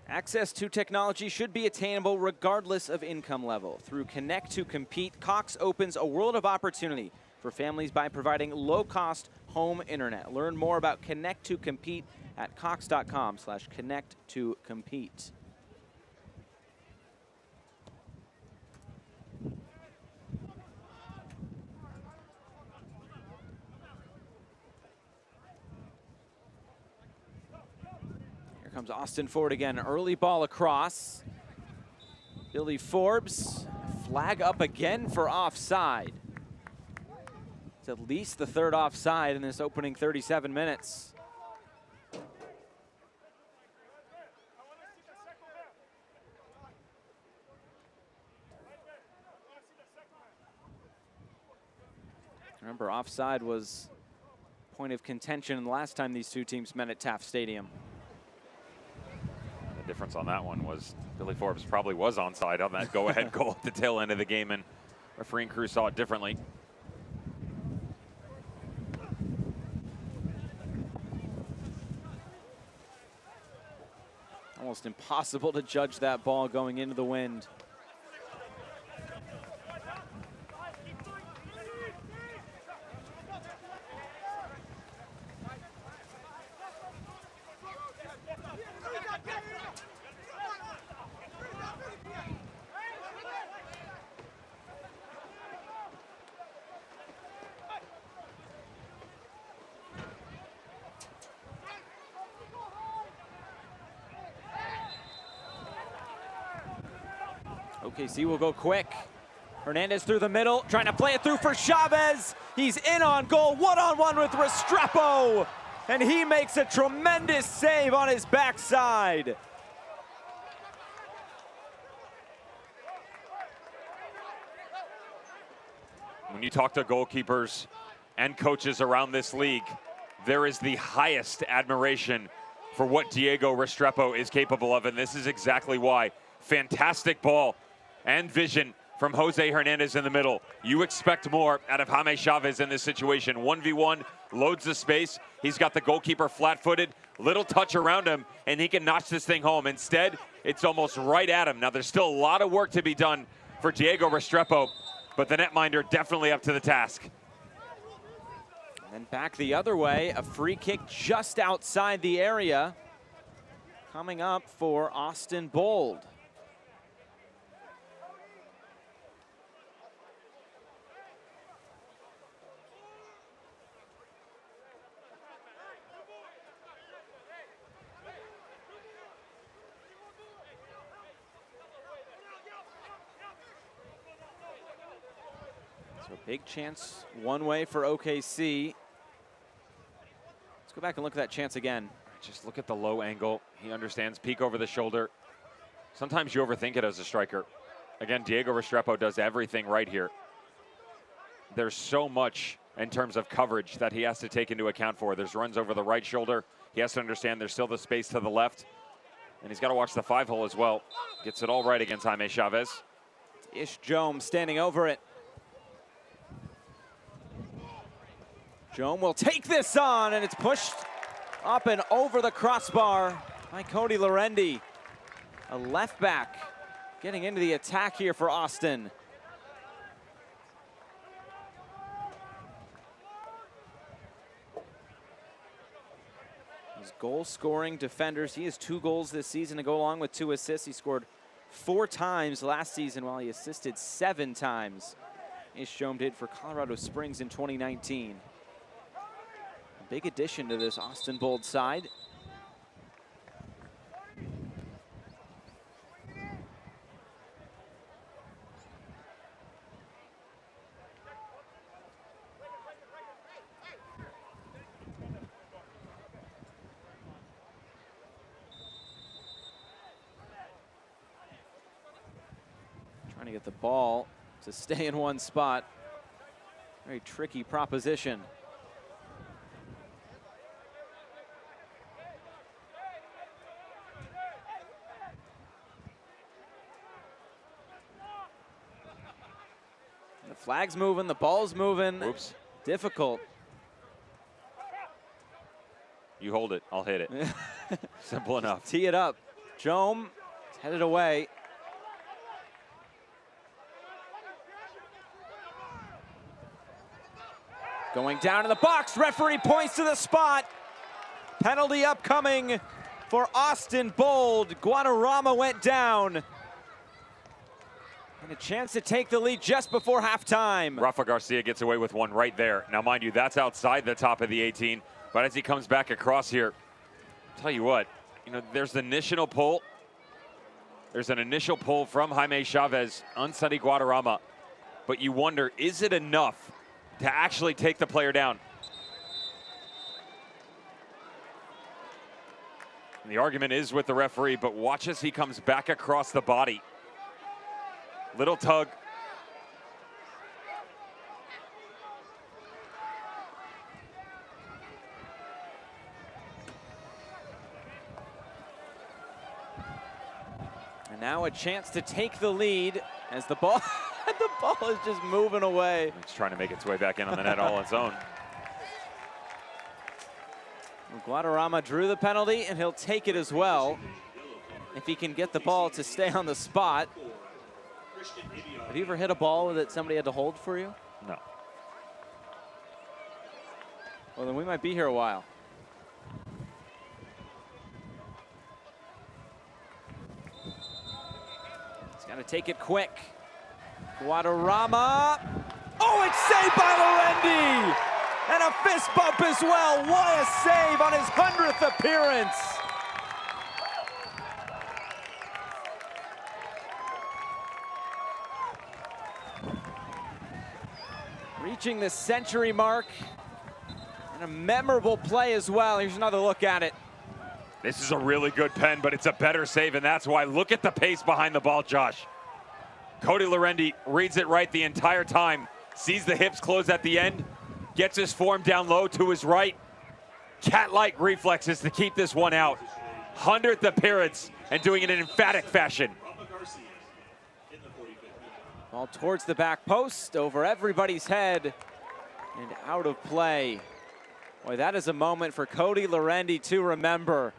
A: Access to technology should be attainable regardless of income level. Through Connect to Compete, Cox opens a world of opportunity for families by providing low-cost home internet. Learn more about Connect to Compete at cox.com/connect to compete. Comes Austin forward again, early ball across. Billy Forbes, flag up again for offside. It's at least the 3rd offside in this opening 37 minutes. Remember, offside was point of contention the last time these two teams met at Taft Stadium.
B: The difference on that one was Billy Forbes probably was onside on that go-ahead goal at the tail end of the game, and refereeing crew saw it differently.
A: Almost impossible to judge that ball going into the wind. OKC will go quick. Hernandez through the middle, trying to play it through for Chavez. He's in on goal, one-on-one with Restrepo. And he makes a tremendous save on his backside.
B: When you talk to goalkeepers and coaches around this league, there is the highest admiration for what Diego Restrepo is capable of, and this is exactly why. Fantastic ball and vision from Jose Hernandez in the middle. You expect more out of Jaime Chavez in this situation. 1v1, loads the space. He's got the goalkeeper flat-footed, little touch around him, and he can notch this thing home. Instead, it's almost right at him. Now, there's still a lot of work to be done for Diego Restrepo, but the netminder definitely up to the task.
A: And back the other way, a free kick just outside the area. Coming up for Austin Bold. So big chance one way for OKC. Let's go back and look at that chance again.
B: Just look at the low angle. He understands peek over the shoulder. Sometimes you overthink it as a striker. Again, Diego Restrepo does everything right here. There's so much in terms of coverage that he has to take into account for. There's runs over the right shoulder. He has to understand there's still the space to the left. And he's got to watch the 5-hole as well. Gets it all right against Jaime Chavez.
A: Ish Jome standing over it. Jome will take this on, and it's pushed up and over the crossbar by Cody Lorendi. A left back getting into the attack here for Austin. His goal-scoring defenders. He has 2 goals this season to go along with 2 assists. He scored 4 times last season while he assisted 7 times. Ish Jome did for Colorado Springs in 2019. Big addition to this Austin Bold side. Trying to get the ball to stay in one spot. Very tricky proposition. The flag's moving, the ball's moving.
B: Oops.
A: Difficult.
B: You hold it, I'll hit it. Simple enough.
A: Tee it up. Jome is headed away. Going down in the box, referee points to the spot. Penalty upcoming for Austin Bold. Guadarrama went down. And a chance to take the lead just before halftime.
B: Rafa Garcia gets away with one right there. Now, mind you, that's outside the top of the 18. But as he comes back across here, I'll tell you what, there's an initial pull. There's an initial pull from Jaime Chavez on Sonny Guadarrama. But you wonder, is it enough to actually take the player down? And the argument is with the referee, but watch as he comes back across the body. Little tug.
A: And now a chance to take the lead as the ball the ball is just moving away.
B: It's trying to make its way back in on the net all on its own.
A: Guadarrama drew the penalty, and he'll take it as well if he can get the ball to stay on the spot. Have you ever hit a ball that somebody had to hold for you?
B: No.
A: Well, then we might be here a while. He's got to take it quick. Guadarrama. Oh, it's saved by Lorendi! And a fist bump as well. What a save on his 100th appearance. Reaching the century mark. And a memorable play as well. Here's another look at it.
B: This is a really good pen, but it's a better save, and that's why. Look at the pace behind the ball, Josh. Cody Lorendi reads it right the entire time, sees the hips close at the end, gets his form down low to his right. Cat-like reflexes to keep this one out. 100th appearance, and doing it in emphatic fashion.
A: Ball towards the back post, over everybody's head, and out of play. Boy, that is a moment for Cody Lorendi to remember.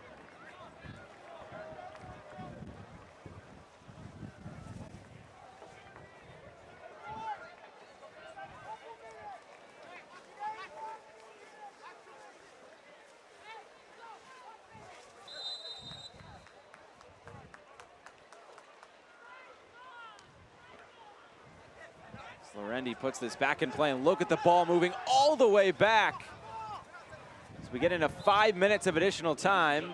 A: Lorendi puts this back in play, and look at the ball moving all the way back. As we get into 5 minutes of additional time.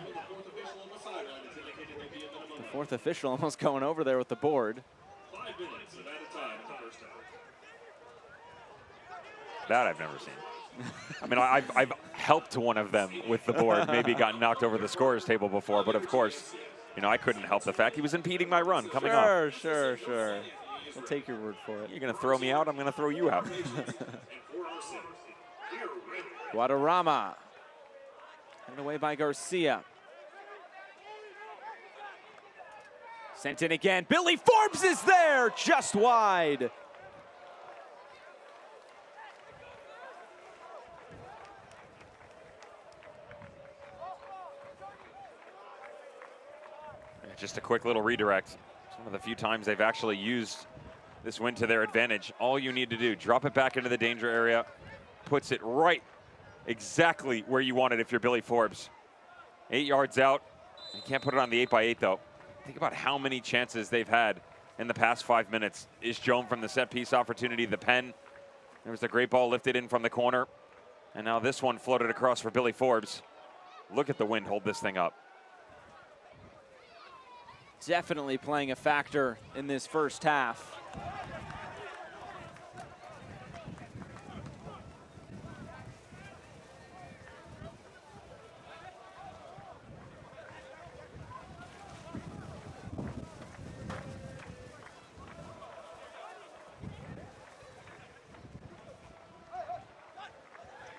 A: The fourth official almost going over there with the board.
H: 5 minutes of added time in the first half.
B: That I've never seen. I mean, I've helped one of them with the board, maybe gotten knocked over the scorer's table before, but of course, you know, I couldn't help the fact he was impeding my run coming off.
A: Sure. I'll take your word for it.
B: You're going to throw me out, I'm going to throw you out.
A: Guadarrama. Handed away by Garcia. Sent in again. Billy Forbes is there, just wide.
B: Just a quick little redirect. It's one of the few times they've actually used this win to their advantage. All you need to do, drop it back into the danger area, puts it right exactly where you want it if you're Billy Forbes. 8 yards out. You can't put it on the 8x8 though. Think about how many chances they've had in the past 5 minutes. Is Joan from the set piece opportunity, the pen. There was a great ball lifted in from the corner. And now this one floated across for Billy Forbes. Look at the wind hold this thing up.
A: Definitely playing a factor in this first half.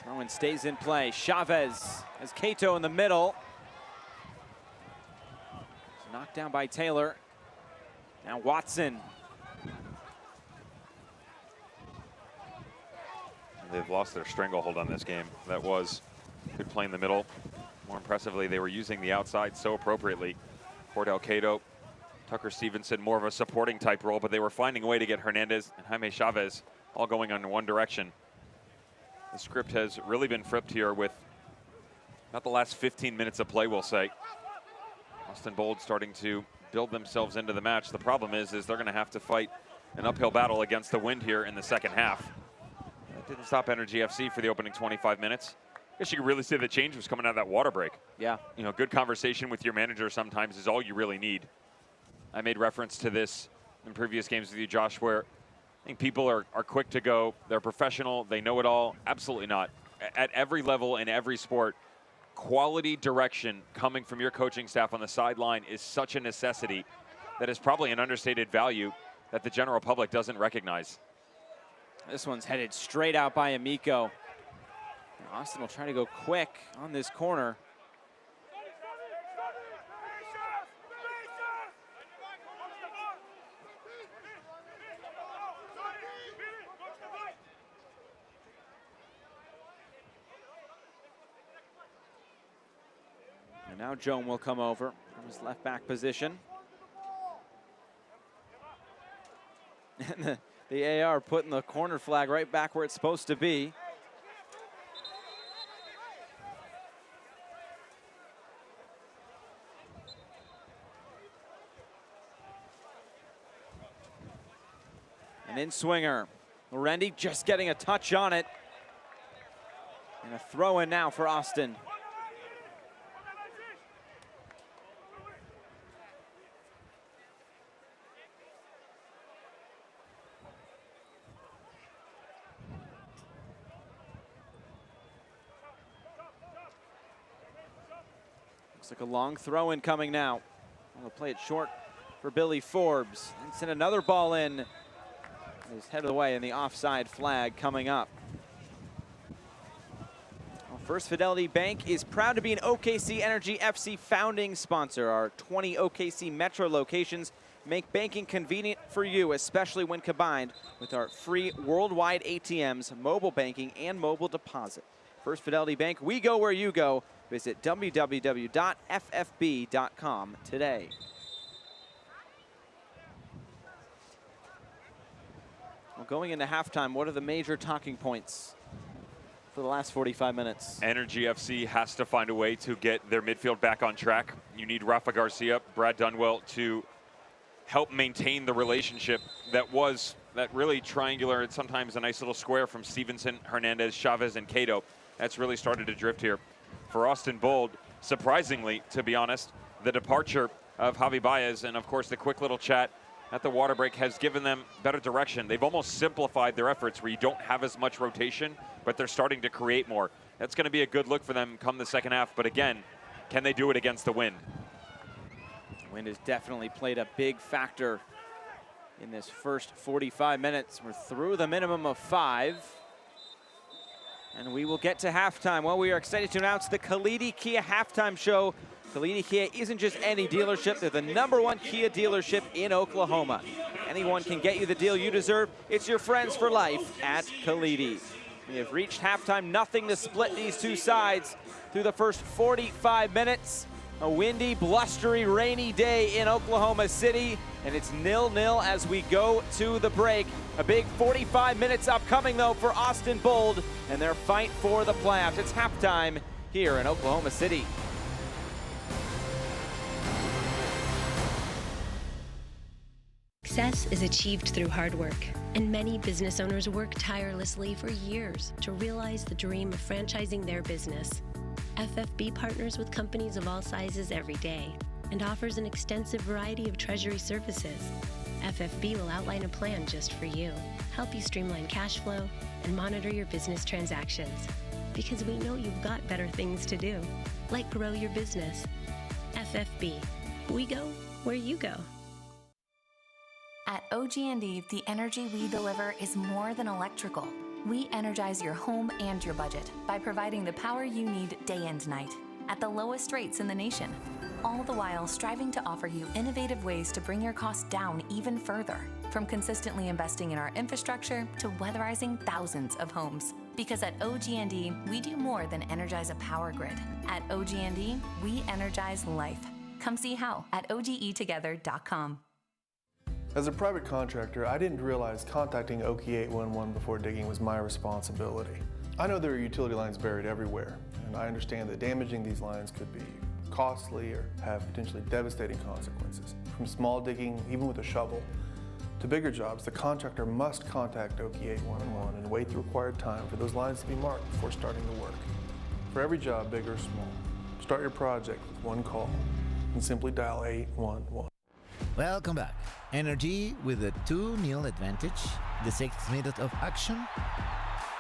A: Rowan stays in play. Chavez has Cato in the middle. Knocked down by Taylor. Now Watson.
B: They've lost their stranglehold on this game. That was good play in the middle. More impressively, they were using the outside so appropriately. Cordell Cato, Tucker Stevenson, more of a supporting type role, but they were finding a way to get Hernandez and Jaime Chavez all going in one direction. The script has really been flipped here with about the last 15 minutes of play, we'll say. Austin Bold starting to build themselves into the match. The problem is they're going to have to fight an uphill battle against the wind here in the second half. That didn't stop Energy FC for the opening 25 minutes. I guess you could really say the change was coming out of that water break.
A: Yeah.
B: You know, good conversation with your manager sometimes is all you really need. I made reference to this in previous games with you, Josh, where I think people are quick to go. They're professional. They know it all. Absolutely not. At every level in every sport, quality direction coming from your coaching staff on the sideline is such a necessity that is probably an understated value that the general public doesn't recognize.
A: This one's headed straight out by Amico. Austin will try to go quick on this corner. And now Joan will come over from his left back position. And the AR putting the corner flag right back where it's supposed to be. An in-swinger. Lorendi just getting a touch on it. And a throw in now for Austin. Looks like a long throw in coming now. They'll play it short for Billy Forbes. And send another ball in. He's headed away, and the offside flag coming up. Well, First Fidelity Bank is proud to be an OKC Energy FC founding sponsor. Our 20 OKC Metro locations make banking convenient for you, especially when combined with our free worldwide ATMs, mobile banking, and mobile deposit. First Fidelity Bank, we go where you go. Visit www.ffb.com today. Well, going into halftime, what are the major talking points for the last 45 minutes?
B: Energy FC has to find a way to get their midfield back on track. You need Rafa Garcia, Brad Dunwell to help maintain the relationship that was that really triangular and sometimes a nice little square from Stevenson, Hernandez, Chavez, and Cato. That's really started to drift here. For Austin Bold, surprisingly, to be honest, the departure of Javi Baez and, of course, the quick little chat at the water break has given them better direction. They've almost simplified their efforts where you don't have as much rotation, but they're starting to create more. That's going to be a good look for them come the second half. But again, can they do it against the wind?
A: Wind has definitely played a big factor in this first 45 minutes. We're through the minimum of 5. And we will get to halftime. Well, we are excited to announce the Khalidi Kia halftime show. Khalidi Kia isn't just any dealership. They're the #1 Kia dealership in Oklahoma. Anyone can get you the deal you deserve. It's your friends for life at Khalidi. We have reached halftime. Nothing to split these two sides through the first 45 minutes. A windy, blustery, rainy day in Oklahoma City, and it's 0-0 as we go to the break. A big 45 minutes upcoming, though, for Austin Bold and their fight for the playoffs. It's halftime here in Oklahoma City.
C: Success is achieved through hard work, and many business owners work tirelessly for years to realize the dream of franchising their business. FFB partners with companies of all sizes every day and offers an extensive variety of treasury services. FFB will outline a plan just for you, help you streamline cash flow, and monitor your business transactions. Because we know you've got better things to do, like grow your business. FFB, we go where you go.
I: At OG&E, the energy we deliver is more than electrical. We energize your home and your budget by providing the power you need day and night at the lowest rates in the nation, all the while striving to offer you innovative ways to bring your costs down even further, from consistently investing in our infrastructure to weatherizing thousands of homes. Because at OG&E, we do more than energize a power grid. At OG&E, we energize life. Come see how at ogetogether.com.
G: As a private contractor, I didn't realize contacting OKC 811 before digging was my responsibility. I know there are utility lines buried everywhere, and I understand that damaging these lines could be costly or have potentially devastating consequences. From small digging, even with a shovel, to bigger jobs, the contractor must contact OKC 811 and wait the required time for those lines to be marked before starting the work. For every job, big or small, start your project with one call and simply dial 811.
J: Welcome back. Energy with a 2-0 advantage. The 6th minute of action.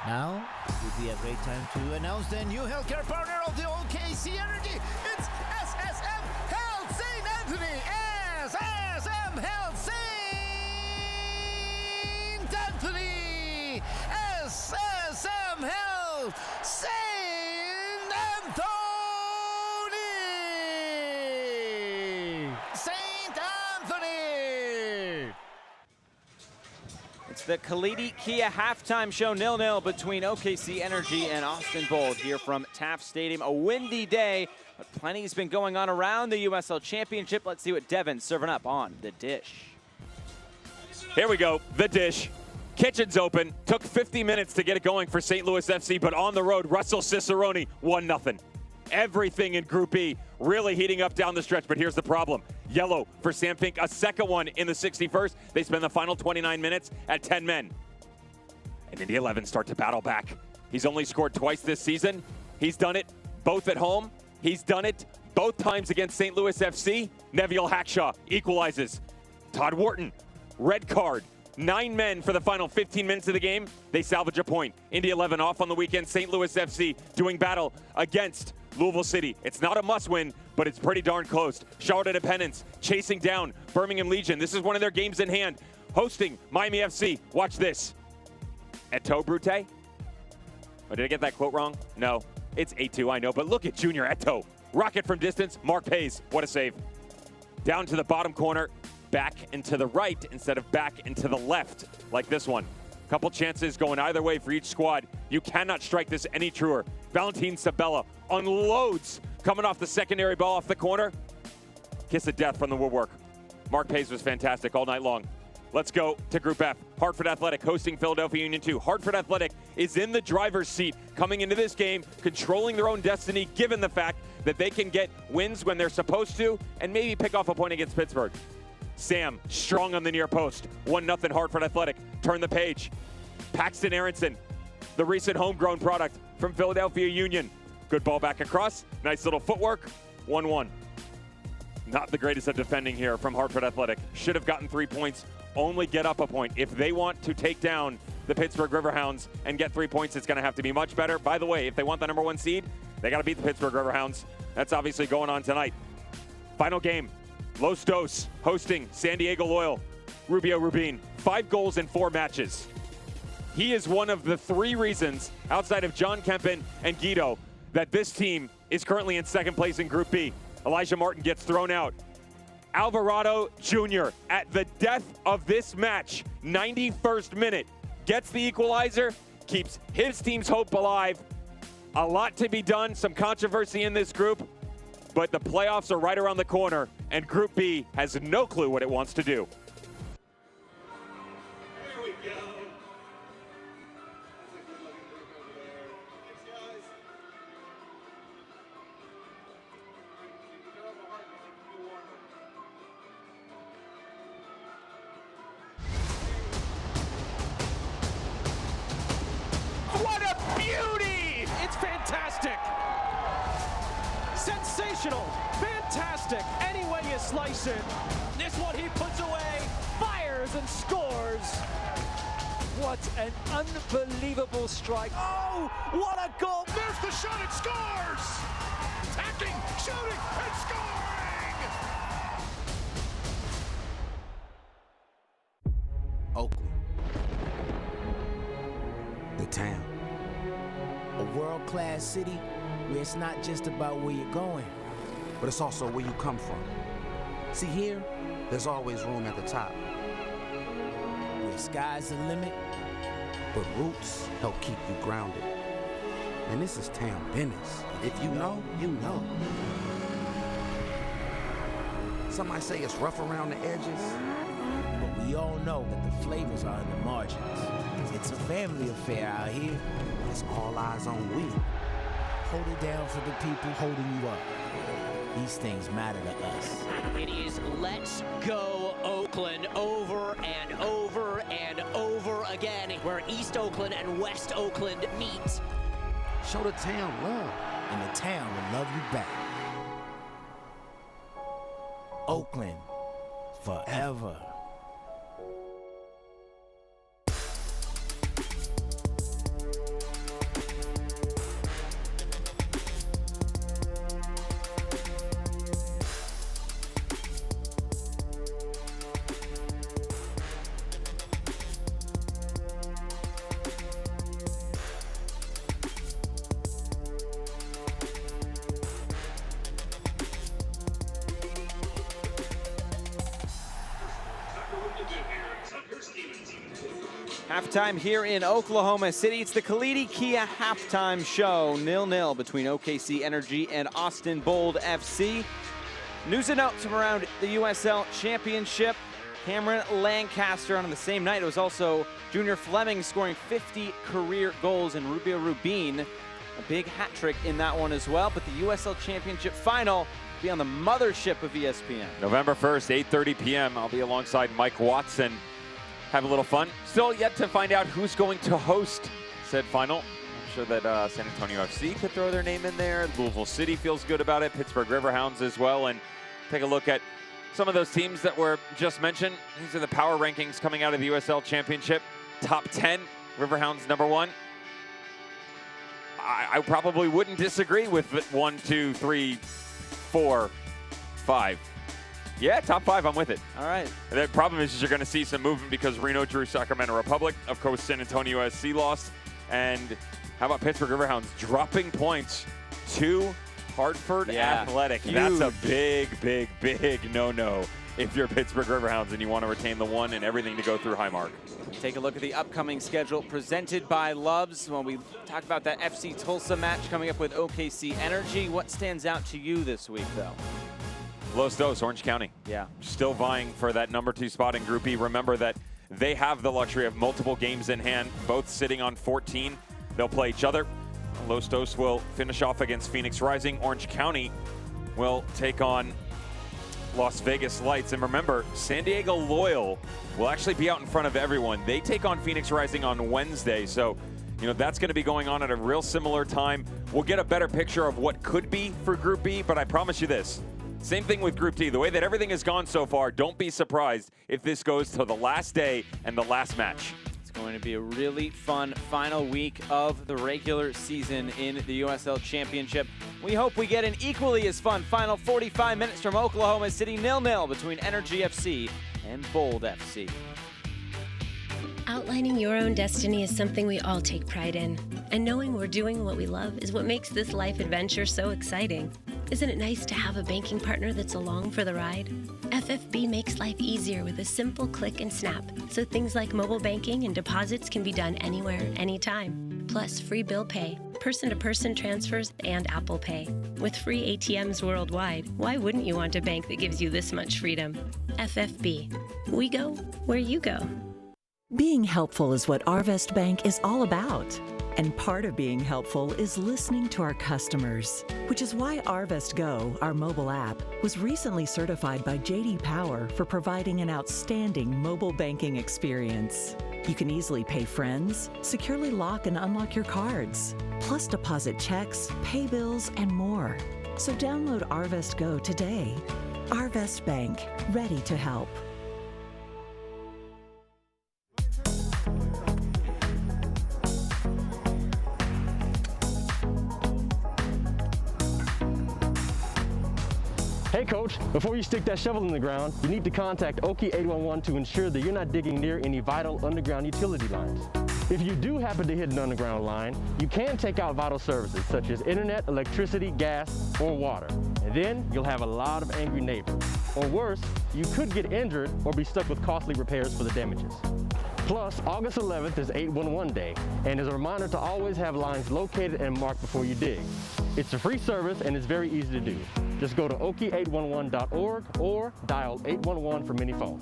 J: Now, it would be a great time to announce the new healthcare partner of the OKC Energy. It's SSM Health St. Anthony. SSM Health St. Anthony. SSM Health St. Anthony. St. Anthony.
A: It's the Khalidi Kia halftime show, 0-0 between OKC Energy and Austin Bold here from Taft Stadium. A windy day, but plenty's been going on around the USL Championship. Let's see what Devin's serving up on the dish.
B: Here we go, the dish. Kitchen's open. Took 50 minutes to get it going for St. Louis FC, but on the road, Russell Cicerone, 1-0. Everything in Group E really heating up down the stretch, but here's the problem. Yellow for Sam Fink, a second one in the 61st. They spend the final 29 minutes at 10 men. And then the 11 start to battle back. He's only scored twice this season. He's done it both at home. He's done it both times against St. Louis FC. Neville Hackshaw equalizes. Todd Wharton, red card. 9 men for the final 15 minutes of the game. They salvage a point. Indy 11 off on the weekend. St. Louis FC doing battle against Louisville City. It's not a must-win, but it's pretty darn close. Charlotte Independence chasing down Birmingham Legion. This is one of their games in hand. Hosting Miami FC. Watch this. Eto'o Brute? Oh, did I get that quote wrong? No. It's 8-2, I know, but look at Junior Eto'o. Rocket from distance, Mark Pays. What a save. Down to the bottom corner, back and to the right instead of back and to the left, like this one. Couple chances going either way for each squad. You cannot strike this any truer. Valentin Sabella unloads coming off the secondary ball off the corner. Kiss of death from the woodwork. Mark Pays was fantastic all night long. Let's go to Group F. Hartford Athletic hosting Philadelphia Union 2. Hartford Athletic is in the driver's seat coming into this game, controlling their own destiny given the fact that they can get wins when they're supposed to and maybe pick off a point against Pittsburgh. Sam, strong on the near post. 1-0 Hartford Athletic. Turn the page. Paxton Aronson, the recent homegrown product from Philadelphia Union. Good ball back across. Nice little footwork. 1-1. Not the greatest at defending here from Hartford Athletic. Should have gotten 3 points. Only get up a point. If they want to take down the Pittsburgh Riverhounds and get 3 points, it's going to have to be much better. By the way, if they want the #1 seed, they got to beat the Pittsburgh Riverhounds. That's obviously going on tonight. Final game. Los Dos hosting San Diego Loyal. Rubio Rubin, 5 goals in 4 matches. He is one of the 3 reasons, outside of John Kempen and Guido, that this team is currently in 2nd place in Group B. Elijah Martin gets thrown out. Alvarado Jr. at the death of this match, 91st minute, gets the equalizer, keeps his team's hope alive. A lot to be done, some controversy in this group, but the playoffs are right around the corner, and Group B has no clue what it wants to do.
H: Here we go.
K: What a beauty! It's fantastic! Sensational! Fantastic! Any way you slice it. This one he puts away, fires and scores. What an unbelievable strike. Oh, what a goal!
H: There's the shot, it scores! Attacking, shooting, and scoring!
L: Oakland. The town.
M: A world-class city where it's not just about where you're going,
L: But it's also where you come from.
M: see here,
L: There's always room at the top.
M: where sky's the limit.
L: But roots help keep you grounded. And this is town business. If you know, you know. Some might say it's rough around the edges.
M: But we all know that the flavors are in the margins. It's a family affair out here.
L: It's all eyes on we.
M: Hold it down for the people holding you up. These things matter to us.
N: It is Let's Go Oakland over and over and over again, where East Oakland and West Oakland meet.
L: Show the town love.
M: And the town will love you back. Oakland, forever.
A: Halftime here in Oklahoma City. It's the Kalidi Kia halftime show, 0-0 between OKC Energy and Austin Bold FC. News and notes from around the USL Championship. Cameron Lancaster on the same night. It was also Junior Fleming scoring 50 career goals, and Rubio Rubin, a big hat trick in that one as well. But the USL Championship final will be on the mothership of ESPN.
B: November 1st, 8:30 p.m. I'll be alongside Mike Watson. Have a little fun. Still yet to find out who's going to host said final. I'm sure that San Antonio FC could throw their name in there. Louisville City feels good about it. Pittsburgh Riverhounds as well. And take a look at some of those teams that were just mentioned. These are the power rankings coming out of the USL Championship. Top 10, Riverhounds #1. I probably wouldn't disagree with 1, 2, 3, 4, 5. Yeah, top 5, I'm with it.
A: All right.
B: The problem is you're going to see some movement because Reno drew Sacramento Republic. Of course, San Antonio SC lost. And how about Pittsburgh Riverhounds dropping points to Hartford Athletic?
A: Huge.
B: That's a big, big, big no-no if you're Pittsburgh Riverhounds and you want to retain the 1 and everything to go through Highmark.
A: Take a look at the upcoming schedule presented by Loves. When we talk about that FC Tulsa match coming up with OKC Energy, what stands out to you this week, though?
B: Los Dos, Orange County.
A: Yeah.
B: Still vying for that number 2 spot in Group E. Remember that they have the luxury of multiple games in hand, both sitting on 14. They'll play each other. Los Dos will finish off against Phoenix Rising. Orange County will take on Las Vegas Lights. And remember, San Diego Loyal will actually be out in front of everyone. They take on Phoenix Rising on Wednesday. So, you know, that's going to be going on at a real similar time. We'll get a better picture of what could be for Group B, but I promise you this. Same thing with Group D. The way that everything has gone so far, don't be surprised if this goes to the last day and the last match.
A: It's going to be a really fun final week of the regular season in the USL Championship. We hope we get an equally as fun final 45 minutes from Oklahoma City 0-0 between Energy FC and Bold FC.
C: Outlining your own destiny is something we all take pride in. And knowing we're doing what we love is what makes this life adventure so exciting. Isn't it nice to have a banking partner that's along for the ride? FFB makes life easier with a simple click and snap, so things like mobile banking and deposits can be done anywhere, anytime. Plus free bill pay, person-to-person transfers, and Apple Pay. With free ATMs worldwide, why wouldn't you want a bank that gives you this much freedom? FFB. We go where you go.
O: Being helpful is what Arvest Bank is all about. And part of being helpful is listening to our customers, which is why Arvest Go, our mobile app, was recently certified by J.D. Power for providing an outstanding mobile banking experience. You can easily pay friends, securely lock and unlock your cards, plus deposit checks, pay bills, and more. So download Arvest Go today. Arvest Bank, ready to help.
E: Hey coach, before you stick that shovel in the ground, you need to contact Okie 811 to ensure that you're not digging near any vital underground utility lines. If you do happen to hit an underground line, you can take out vital services such as internet, electricity, gas, or water. And then you'll have a lot of angry neighbors. Or worse, you could get injured or be stuck with costly repairs for the damages. Plus, August 11th is 811 Day, and is a reminder to always have lines located and marked before you dig. It's a free service and it's very easy to do. Just go to okie811.org or dial 811 from any phone.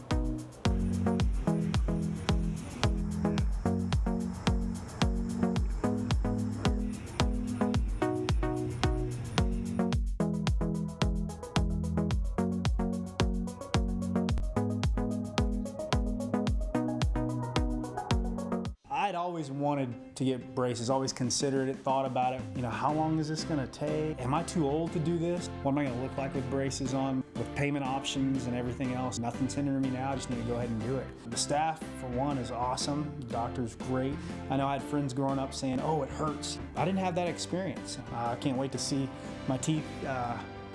F: I'd always wanted to get braces, always considered it, thought about it. You know, how long is this gonna take? Am I too old to do this? What am I gonna look like with braces on? With payment options and everything else, nothing's hindering me now, I just need to go ahead and do it. The staff, for one, is awesome. The doctor's great. I know I had friends growing up saying, oh, it hurts. I didn't have that experience. I can't wait to see my teeth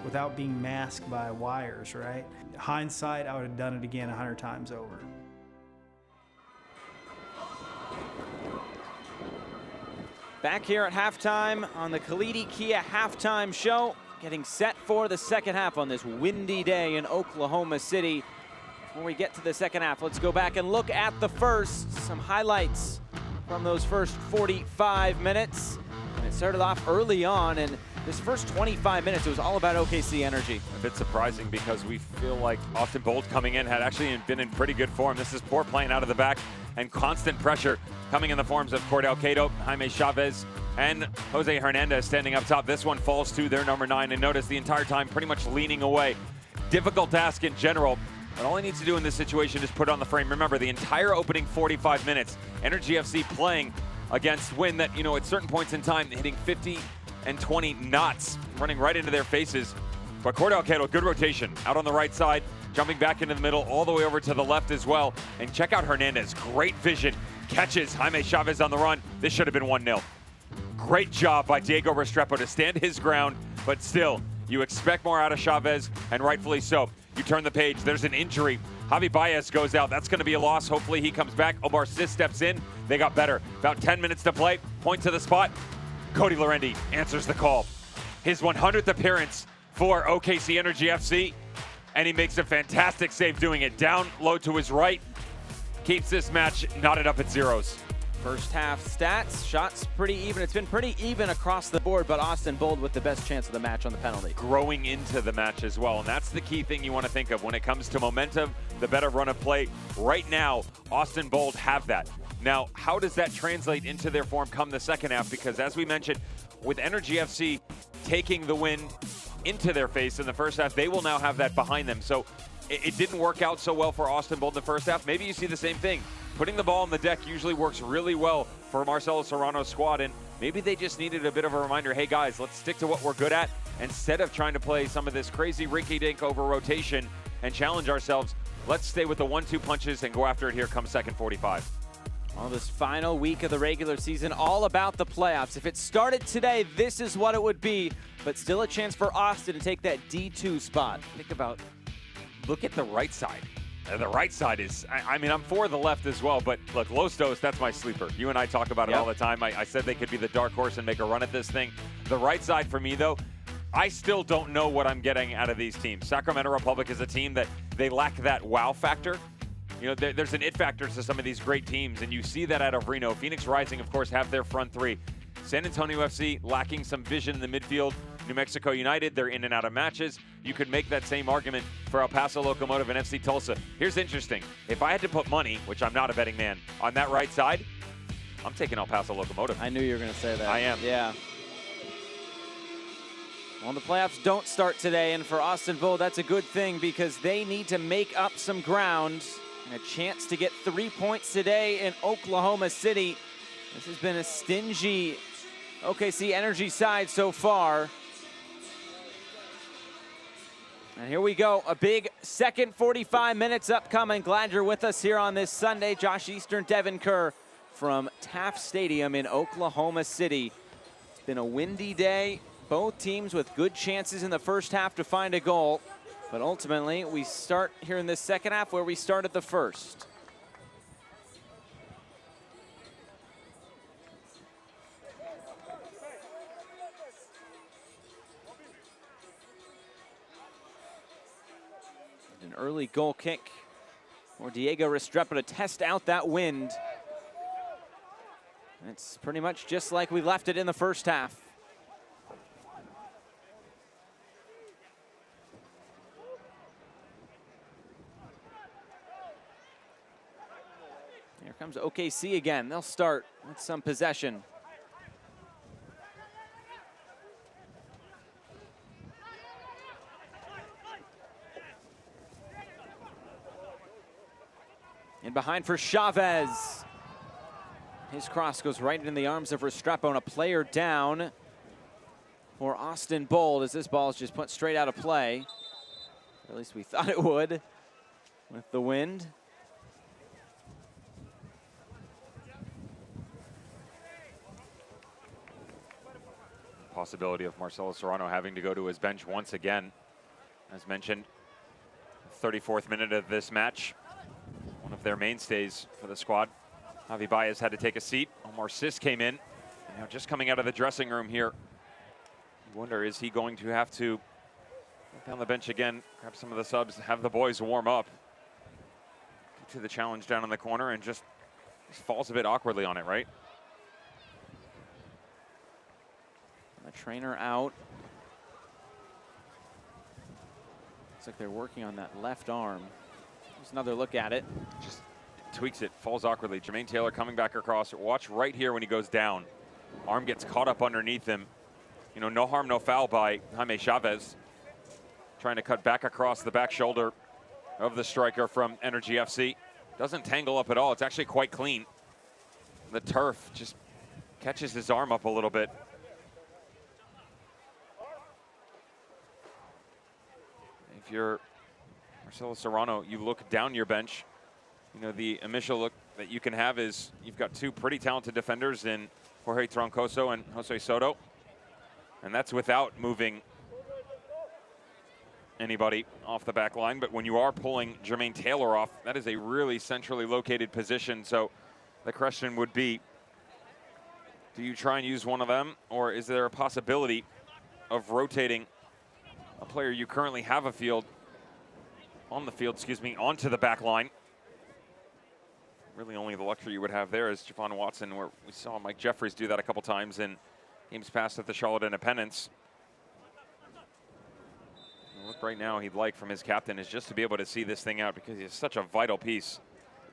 F: without being masked by wires, right? Hindsight, I would have done it again 100 times over.
A: Back here at halftime on the Khalidi Kia halftime show, getting set for the second half on this windy day in Oklahoma City. Before we get to the second half, let's go back and look at the first. Some highlights from those first 45 minutes. And it started off early on, and this first 25 minutes, it was all about OKC Energy.
B: A bit surprising because we feel like Austin Bold coming in had actually been in pretty good form. This is poor playing out of the back and constant pressure coming in the forms of Cordell Cato, Jaime Chavez, and Jose Hernandez standing up top. This one falls to their number 9, and notice the entire time pretty much leaning away. Difficult task in general, but all he needs to do in this situation is put on the frame. Remember, the entire opening 45 minutes, Energy FC playing against wind that, you know, at certain points in time, hitting 50 and 20 knots, running right into their faces. But Cordell Cato, good rotation, out on the right side, jumping back into the middle, all the way over to the left as well. And check out Hernandez, great vision, catches Jaime Chavez on the run. This should have been 1-0. Great job by Diego Restrepo to stand his ground, but still, you expect more out of Chavez, and rightfully so. You turn the page, there's an injury. Javi Baez goes out, that's gonna be a loss. Hopefully he comes back. Omar Sis steps in, they got better. About 10 minutes to play, point to the spot. Cody Lorendi answers the call. His 100th appearance for OKC Energy FC, and he makes a fantastic save doing it. Down low to his right, keeps this match knotted up at zeros.
A: First half stats, shots pretty even. It's been pretty even across the board, but Austin Bold with the best chance of the match on the penalty.
B: Growing into the match as well, and that's the key thing you want to think of when it comes to momentum, the better run of play. Right now, Austin Bold have that. Now, how does that translate into their form come the second half? Because as we mentioned, with Energy FC taking the win into their face in the first half, they will now have that behind them. So it didn't work out so well for Austin Bold in the first half. Maybe you see the same thing. Putting the ball on the deck usually works really well for Marcelo Serrano's squad, and maybe they just needed a bit of a reminder, hey guys, let's stick to what we're good at instead of trying to play some of this crazy rinky-dink over rotation and challenge ourselves. Let's stay with the 1-2 punches and go after it here come second 45.
A: Well, this final week of the regular season, all about the playoffs. If it started today, this is what it would be, but still a chance for Austin to take that D2 spot.
B: Look at the right side. The right side is, I mean, I'm for the left as well, but look, Los Dos, that's my sleeper. You and I talk about it all the time. I said they could be the dark horse and make a run at this thing. The right side for me, though, I still don't know what I'm getting out of these teams. Sacramento Republic is a team that they lack that wow factor. You know, there's an it factor to some of these great teams, and you see that out of Reno. Phoenix Rising, of course, have their front three. San Antonio FC lacking some vision in the midfield. New Mexico United, they're in and out of matches. You could make that same argument for El Paso Locomotive and FC Tulsa. Here's interesting. If I had to put money, which I'm not a betting man, on that right side, I'm taking El Paso Locomotive.
A: I knew you were going to say that.
B: I am.
A: Yeah. Well, the playoffs don't start today, and for Austin Bold, that's a good thing because they need to make up some ground and a chance to get 3 points today in Oklahoma City. This has been a stingy OKC Energy side so far. And here we go, a big second 45 minutes upcoming. Glad you're with us here on this Sunday. Josh Eastern, Devin Kerr from Taft Stadium in Oklahoma City. It's been a windy day. Both teams with good chances in the first half to find a goal. But ultimately, we start here in this second half where we started the first. An early goal kick for Diego Restrepo to test out that wind. It's pretty much just like we left it in the first half. Here comes OKC again. They'll start with some possession. In behind for Chavez. His cross goes right in the arms of Restrepo, and a player down for Austin Bold as this ball is just put straight out of play. Or at least we thought it would with the wind.
B: Possibility of Marcelo Serrano having to go to his bench once again. As mentioned, 34th minute of this match. One of their mainstays for the squad. Javi Baez had to take a seat. Omar Sis came in. And now just coming out of the dressing room here. You wonder, is he going to have to go down the bench again, grab some of the subs, have the boys warm up? Get to the challenge down in the corner and just falls a bit awkwardly on it, right?
A: The trainer out. Looks like they're working on that left arm. Just another look at it.
B: Just tweaks it, falls awkwardly. Jermaine Taylor coming back across. Watch right here when he goes down. Arm gets caught up underneath him. You know, no harm, no foul by Jaime Chavez. Trying to cut back across the back shoulder of the striker from Energy FC. Doesn't tangle up at all. It's actually quite clean. The turf just catches his arm up a little bit. If you're Marcelo Serrano, you look down your bench. You know, the initial look that you can have is you've got two pretty talented defenders in Jorge Troncoso and Jose Soto. And that's without moving anybody off the back line. But when you are pulling Jermaine Taylor off, that is a really centrally located position. So the question would be, do you try and use one of them, or is there a possibility of rotating a player you currently have on the field, onto the back line? Really only the luxury you would have there is Javon Watson, where we saw Mike Jeffries do that a couple times in games past at the Charlotte Independence. Look, right now he'd like from his captain is just to be able to see this thing out, because he's such a vital piece,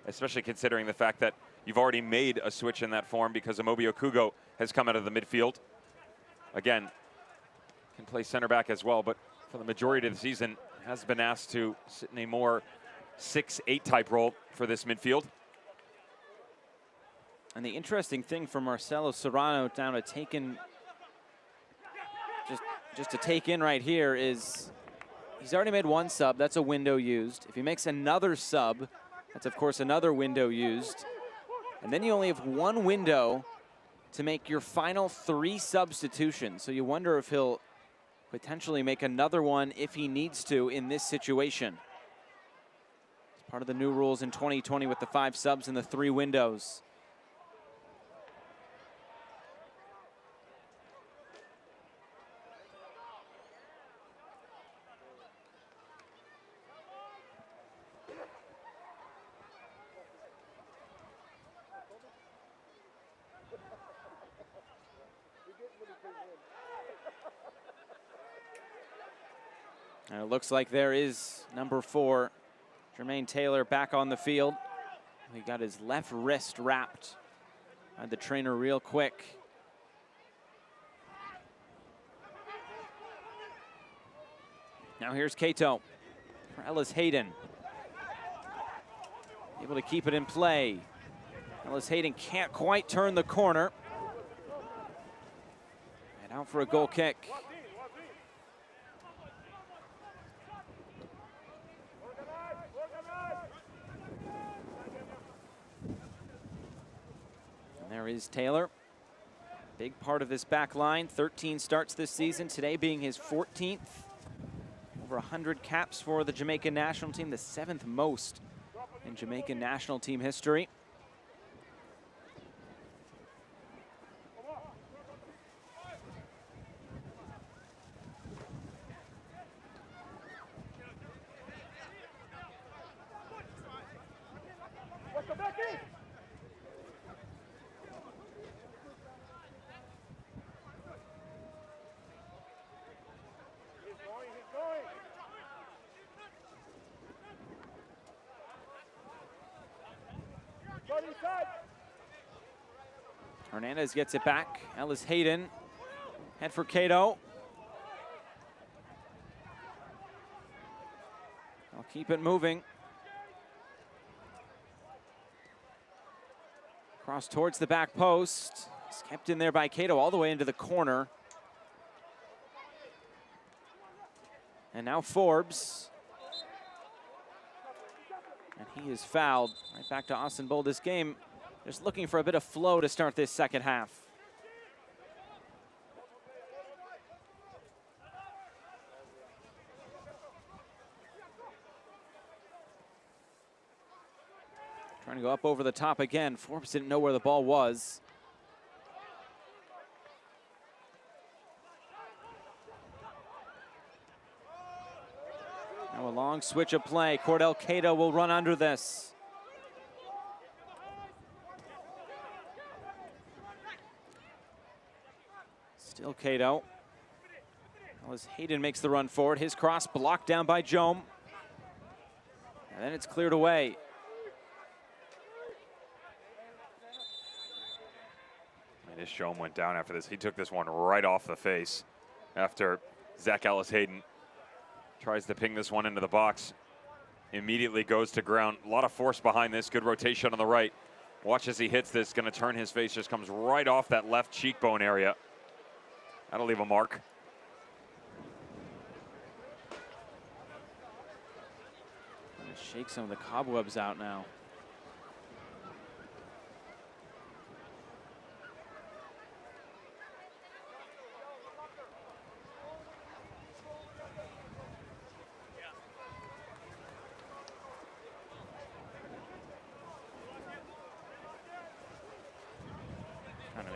B: especially considering the fact that you've already made a switch in that form because Amobi Okugo has come out of the midfield. Again, can play center back as well, but for the majority of the season has been asked to sit in a more 6-8 type role for this midfield.
A: And the interesting thing for Marcelo Serrano down to take in, just to take in right here is he's already made one sub. That's a window used. If he makes another sub, that's of course another window used. And then you only have one window to make your final 3 substitutions. So you wonder if he'll potentially make another one if he needs to in this situation. It's part of the new rules in 2020 with the 5 subs and the 3 windows. And it looks like there is number 4, Jermaine Taylor, back on the field. He got his left wrist wrapped by the trainer real quick. Now here's Cato for Ellis Hayden. Able to keep it in play. Ellis Hayden can't quite turn the corner. And out for a goal kick. There is Taylor, big part of this back line. 13 starts this season, today being his 14th. Over 100 caps for the Jamaican national team, the 7th most in Jamaican national team history. Hernandez gets it back. Ellis Hayden, head for Cato. I'll keep it moving. Cross towards the back post. It's kept in there by Cato all the way into the corner. And now Forbes. And he is fouled. Right back to Austin Bold. This game just looking for a bit of flow to start this second half. Trying to go up over the top again. Forbes didn't know where the ball was. Now a long switch of play. Cordell Cato will run under this. Still Cato. As Hayden makes the run forward, his cross blocked down by Jome. And then it's cleared away.
B: And his Jome went down after this. He took this one right off the face after Zach Ellis Hayden tries to ping this one into the box. Immediately goes to ground. A lot of force behind this. Good rotation on the right. Watch as he hits this. Going to turn his face. Just comes right off that left cheekbone area. That'll leave a mark.
A: Shake some of the cobwebs out now.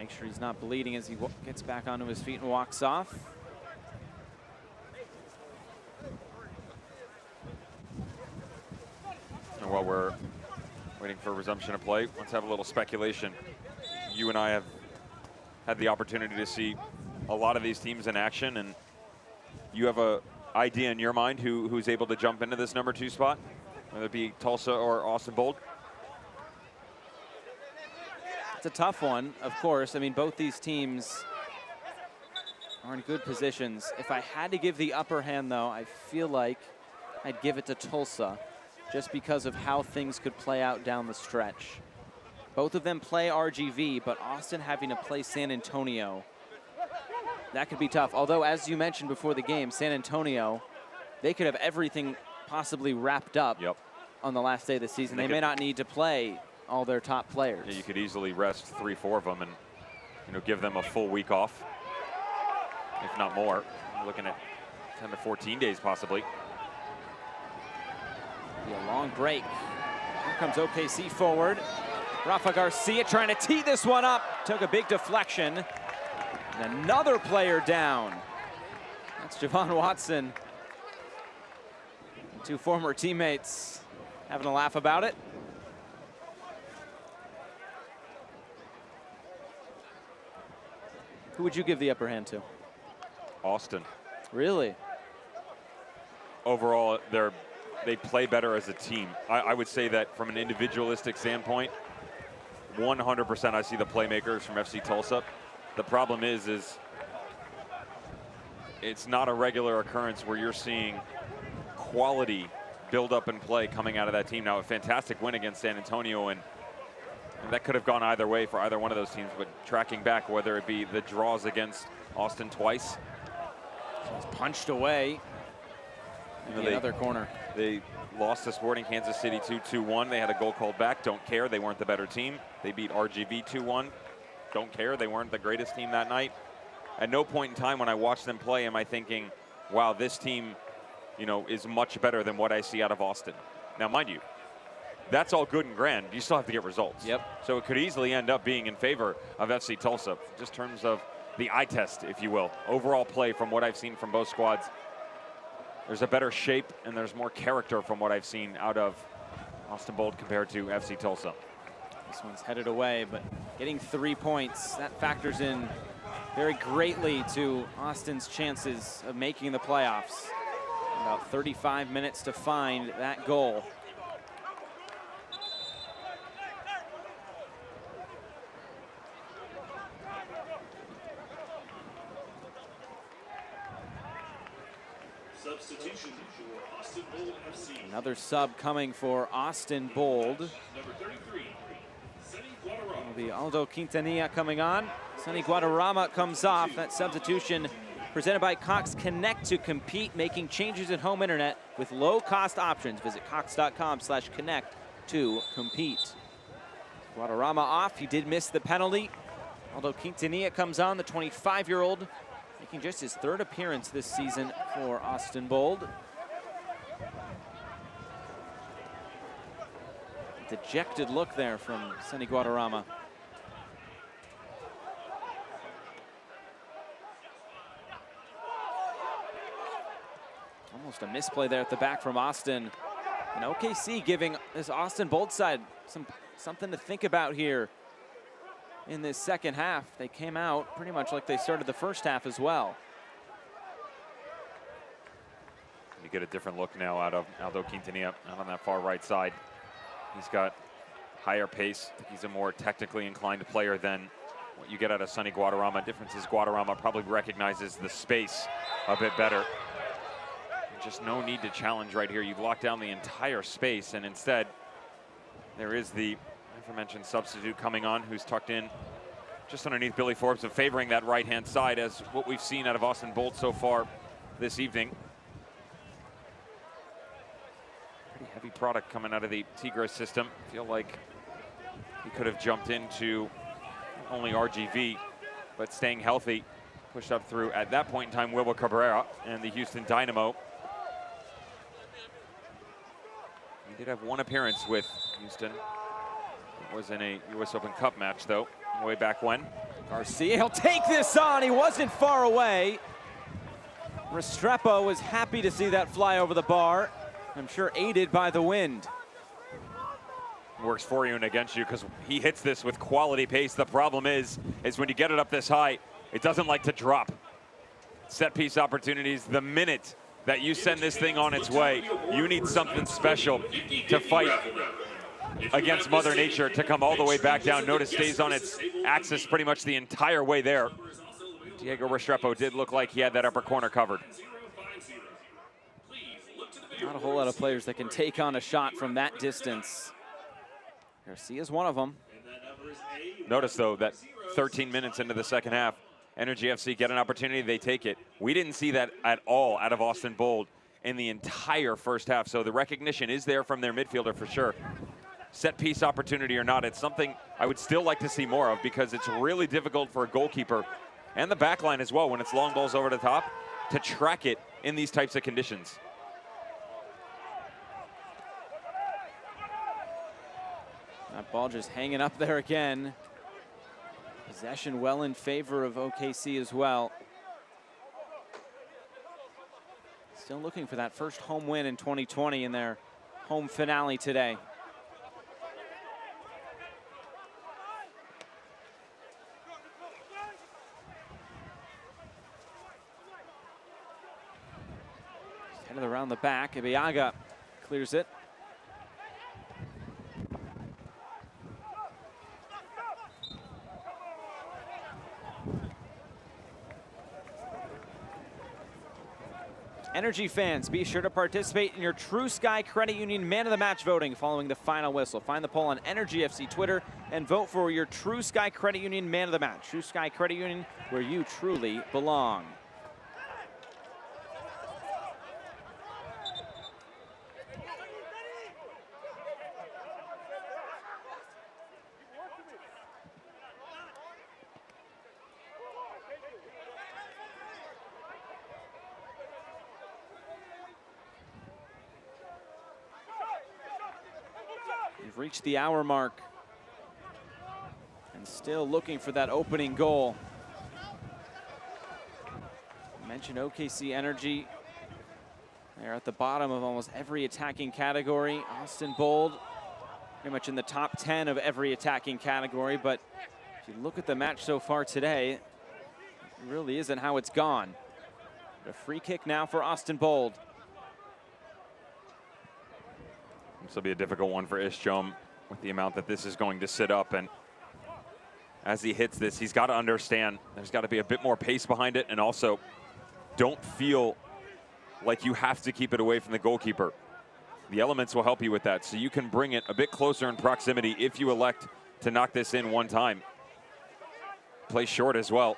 A: Make sure he's not bleeding as he gets back onto his feet and walks off.
B: And while we're waiting for resumption of play, let's have a little speculation. You and I have had the opportunity to see a lot of these teams in action, and you have a idea in your mind who's able to jump into this number 2 spot, whether it be Tulsa or Austin Bold?
A: It's a tough one, of course. I mean, both these teams are in good positions. If I had to give the upper hand, though, I feel like I'd give it to Tulsa, just because of how things could play out down the stretch. Both of them play RGV, but Austin having to play San Antonio, that could be tough. Although, as you mentioned before the game, San Antonio, they could have everything possibly wrapped up on the last day of the season. They may not need to play all their top players.
B: Yeah, you could easily rest 3-4 of them and, you know, give them a full week off, if not more. We're looking at 10 to 14 days possibly.
A: Be a long break. Here comes OKC forward. Rafa Garcia trying to tee this one up. Took a big deflection. And another player down. That's Javon Watson. Two former teammates having a laugh about it. Who would you give the upper hand to?
B: Austin.
A: Really?
B: Overall, they play better as a team. I would say that from an individualistic standpoint, 100% I see the playmakers from FC Tulsa. The problem is it's not a regular occurrence where you're seeing quality build up and play coming out of that team. Now, a fantastic win against San Antonio, and that could have gone either way for either one of those teams, but tracking back, whether it be the draws against Austin twice.
A: It's punched away in the other corner.
B: They lost to Sporting Kansas City 2-1. They had a goal called back. Don't care. They weren't the better team. They beat RGV 2-1. Don't care. They weren't the greatest team that night. At no point in time when I watch them play am I thinking, wow, this team, you know, is much better than what I see out of Austin. Now, mind you, that's all good and grand. You still have to get results.
A: Yep.
B: So it could easily end up being in favor of FC Tulsa, just in terms of the eye test, if you will. Overall play from what I've seen from both squads, there's a better shape and there's more character from what I've seen out of Austin Bold compared to FC Tulsa.
A: This one's headed away, but getting 3 points, that factors in very greatly to Austin's chances of making the playoffs. About 35 minutes to find that goal.
H: Substitution for Austin Bold FC.
A: Another sub coming for Austin Bold.
H: Number 33, Sonny Guadarrama.
A: It'll be Aldo Quintanilla coming on. Sonny Guadarrama comes off. That substitution presented by Cox Connect to compete, making changes at home internet with low-cost options. Visit cox.com/connect to compete. Guadarrama off. He did miss the penalty. Aldo Quintanilla comes on, the 25-year-old, making just his 3rd appearance this season for Austin Bold. Dejected look there from Sonny Guadarrama. Almost a misplay there at the back from Austin. And OKC giving this Austin Bold side something to think about here in this second half. They came out pretty much like they started the first half as well.
B: You get a different look now out of Aldo Quintanilla out on that far right side. He's got higher pace. I think he's a more technically inclined player than what you get out of Sonny Guadarrama. Difference is Guadarrama probably recognizes the space a bit better. Just no need to challenge right here. You've locked down the entire space, and instead there is the aforementioned substitute coming on, who's tucked in just underneath Billy Forbes, and favoring that right-hand side, as what we've seen out of Austin Bold so far this evening. Pretty heavy product coming out of the Tigres system. Feel like he could have jumped into not only RGV, but staying healthy, pushed up through, at that point in time, Wilbur Cabrera and the Houston Dynamo. He did have one appearance with Houston. It was in a U.S. Open Cup match, though, way back when.
A: Garcia, he'll take this on. He wasn't far away. Restrepo was happy to see that fly over the bar. I'm sure aided by the wind.
B: Works for you and against you because he hits this with quality pace. The problem is when you get it up this high, it doesn't like to drop. Set piece opportunities, the minute that you send this thing on its way, you need something special to fight against Mother Nature to come all the way back down. Notice stays on its axis pretty much the entire way there. Diego Restrepo did look like he had that upper corner covered.
A: Not a whole lot of players that can take on a shot from that distance. Garcia's one of them.
B: Notice, though, that 13 minutes into the second half, Energy FC get an opportunity, they take it. We didn't see that at all out of Austin Bold in the entire first half, so the recognition is there from their midfielder for sure. Set piece opportunity or not, it's something I would still like to see more of because it's really difficult for a goalkeeper and the back line as well when it's long balls over the top to track it in these types of conditions.
A: That ball just hanging up there again. Possession well in favor of OKC as well. Still looking for that first home win in 2020 in their home finale today. Headed around the back, Ibiaga clears it. Energy fans, be sure to participate in your True Sky Credit Union Man of the Match voting following the final whistle. Find the poll on Energy FC Twitter and vote for your True Sky Credit Union Man of the Match. True Sky Credit Union, where you truly belong. We've reached the hour mark and still looking for that opening goal. I mentioned OKC Energy. They're at the bottom of almost every attacking category. Austin Bold, pretty much in the top 10 of every attacking category, but if you look at the match so far today, it really isn't how it's gone. A free kick now for Austin Bold.
B: This will be a difficult one for Ishjom with the amount that this is going to sit up. And as he hits this, he's got to understand there's got to be a bit more pace behind it. And also, don't feel like you have to keep it away from the goalkeeper. The elements will help you with that. So you can bring it a bit closer in proximity if you elect to knock this in one time. Play short as well.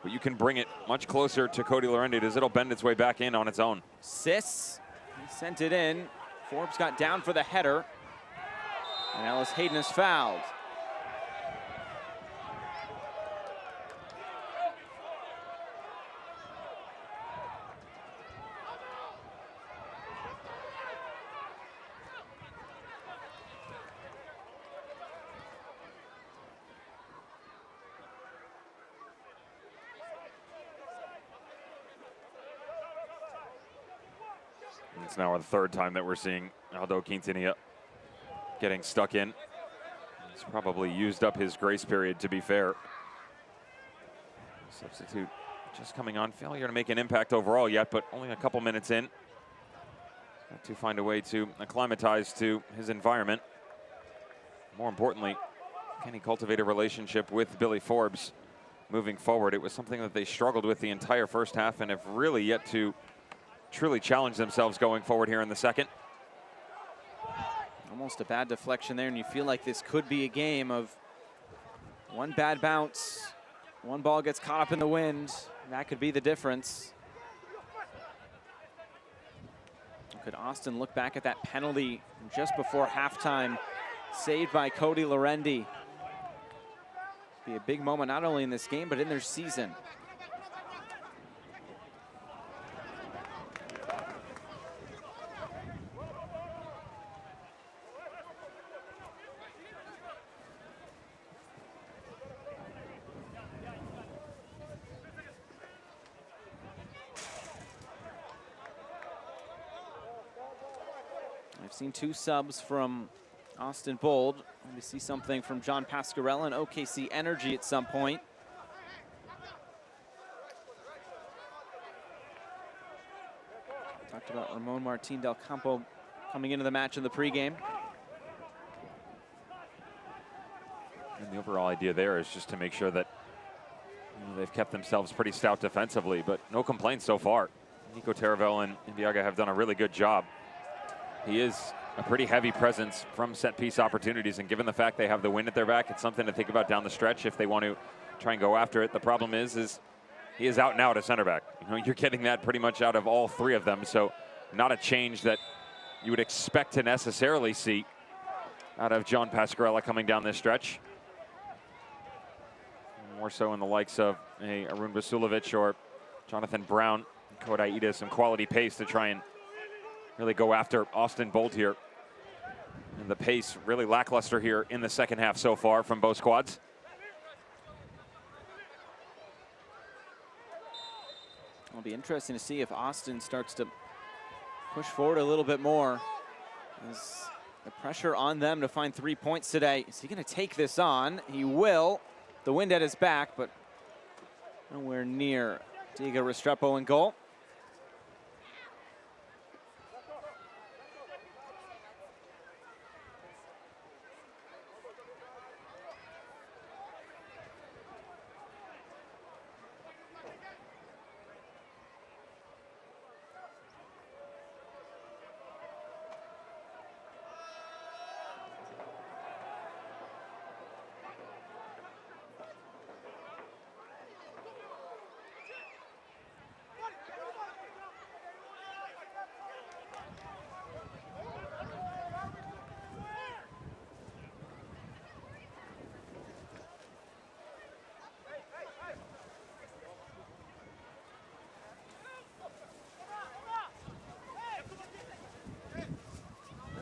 B: But you can bring it much closer to Cody Laurentides as it'll bend its way back in on its own.
A: Sis, he sent it in. Forbes got down for the header, and Ellis Hayden is fouled.
B: It's now our third time that we're seeing Aldo Quintanilla getting stuck in. He's probably used up his grace period, to be fair. Substitute just coming on. Failure to make an impact overall yet, but only a couple minutes in. Got to find a way to acclimatize to his environment. More importantly, can he cultivate a relationship with Billy Forbes moving forward? It was something that they struggled with the entire first half and have really yet to truly challenge themselves going forward here in the second.
A: Almost a bad deflection there, and you feel like this could be a game of one bad bounce, one ball gets caught up in the wind, and that could be the difference. Could Austin look back at that penalty just before halftime, saved by Cody Laurentides? Be a big moment not only in this game, but in their season. seen 2 subs from Austin Bold. We see something from John Pascarella and OKC Energy at some point. Talked about Ramon Martin del Campo coming into the match in the pregame.
B: And the overall idea there is just to make sure that they've kept themselves pretty stout defensively, but no complaints so far. Nico Taravel and Viaga have done a really good job. He is a pretty heavy presence from set piece opportunities, and given the fact they have the wind at their back, it's something to think about down the stretch if they want to try and go after it. The problem is he is out and out at center back. You're getting that pretty much out of all 3 of them, so not a change that you would expect to necessarily see out of John Pascarella coming down this stretch. More so in the likes of Arun Vasilovic or Jonathan Brown. Kodai Ida some quality pace to try and really go after Austin Bold here. And the pace really lackluster here in the second half so far from both squads.
A: It'll be interesting to see if Austin starts to push forward a little bit more. There's the pressure on them to find 3 points today. Is he going to take this on? He will. The wind at his back, but nowhere near Diego Restrepo in goal.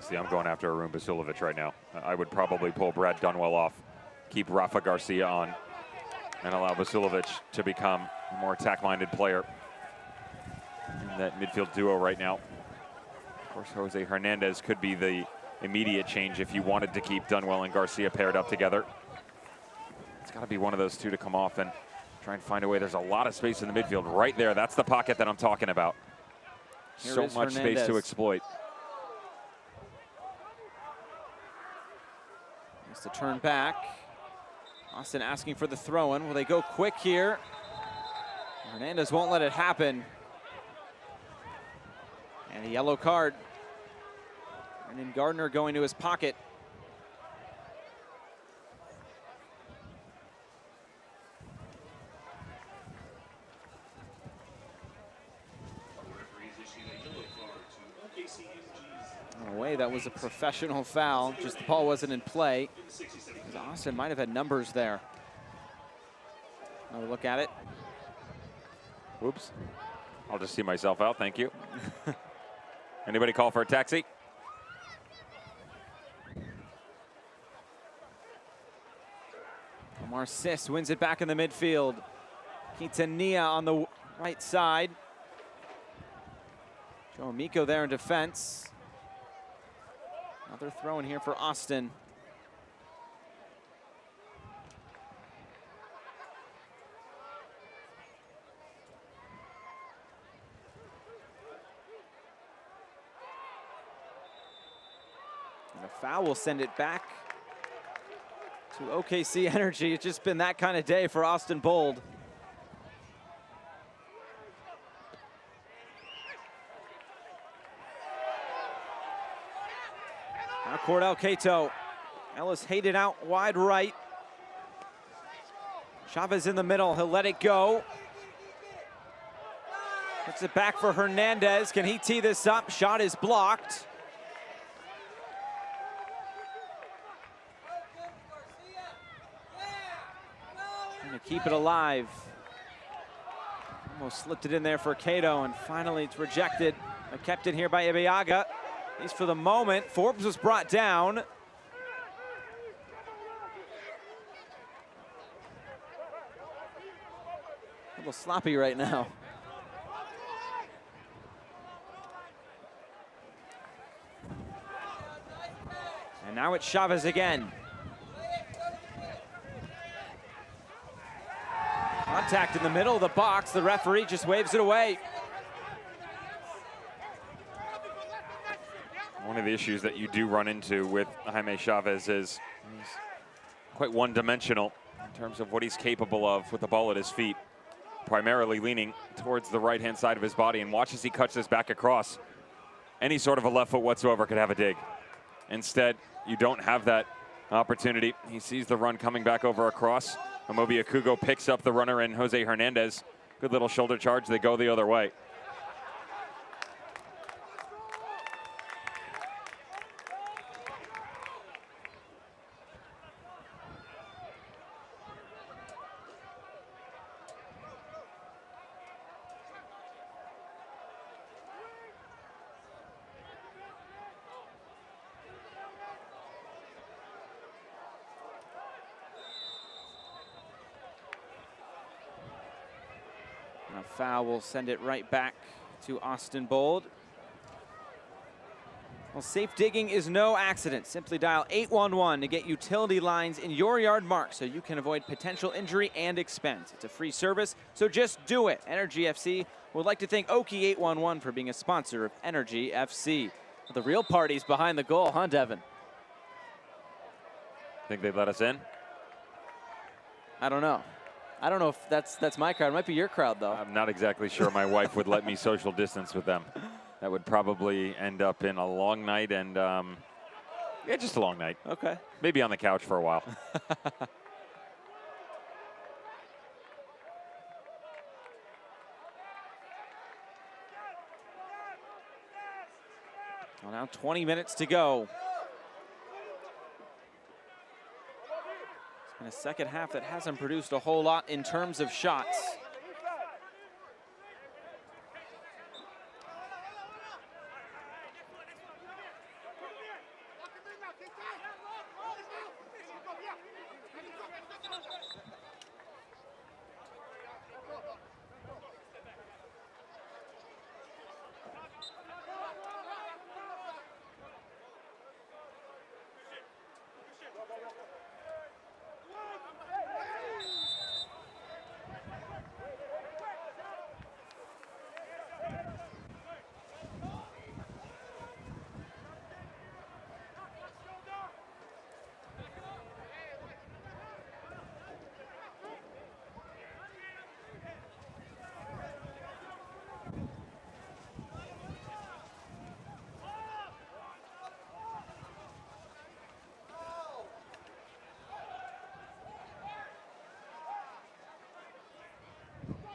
B: See, I'm going after Arun Vasilovic right now. I would probably pull Brad Dunwell off, keep Rafa Garcia on, and allow Vasilovic to become a more attack-minded player in that midfield duo right now. Of course, Jose Hernandez could be the immediate change if you wanted to keep Dunwell and Garcia paired up together. It's got to be one of those 2 to come off and try and find a way. There's a lot of space in the midfield right there. That's the pocket that I'm talking about.
A: Here
B: so much space to exploit. To turn back.
A: Austin asking for the throw-in. Will they go quick here? Hernandez won't let it happen. And a yellow card. Brendan Gardner going to his pocket. In a way, that was a professional foul. Just the ball wasn't in play. Austin might have had numbers there. Another look at it.
B: Oops. I'll just see myself out, thank you. Anybody call for a taxi?
A: Omar Sis wins it back in the midfield. Quintanilla on the right side. Joe Amico there in defense. Another throw in here for Austin. And a foul will send it back to OKC Energy. It's just been that kind of day for Austin Bold. Now Cordell Cato. Ellis Hayden out wide right. Chavez in the middle. He'll let it go. Puts it back for Hernandez. Can he tee this up? Shot is blocked. Trying to keep it alive. Almost slipped it in there for Cato, and finally it's rejected. Kept it here by Ibeaga. At least for the moment. Forbes was brought down. A little sloppy right now. Now it's Chavez again. Contact in the middle of the box. The referee just waves it away.
B: One of the issues that you do run into with Jaime Chavez is he's quite one-dimensional in terms of what he's capable of with the ball at his feet, primarily leaning towards the right-hand side of his body. And watch as he cuts this back across. Any sort of a left foot whatsoever could have a dig. Instead, you don't have that opportunity. He sees the run coming back over across. Amobi Akugo picks up the runner and Jose Hernandez. Good little shoulder charge. They go the other way.
A: A foul will send it right back to Austin Bold. Well, safe digging is no accident. Simply dial 811 to get utility lines in your yard marked so you can avoid potential injury and expense. It's a free service, so just do it. Energy FC would like to thank Oki 811 for being a sponsor of Energy FC. The real party's behind the goal, huh, Devin?
B: Think they'd let us in?
A: I don't know. I don't know if that's my crowd. It might be your crowd, though.
B: I'm not exactly sure my wife would let me social distance with them. That would probably end up in a long night and, yeah, just a long night.
A: Okay.
B: Maybe on the couch for a while.
A: Well, now 20 minutes to go. In a second half that hasn't produced a whole lot in terms of shots.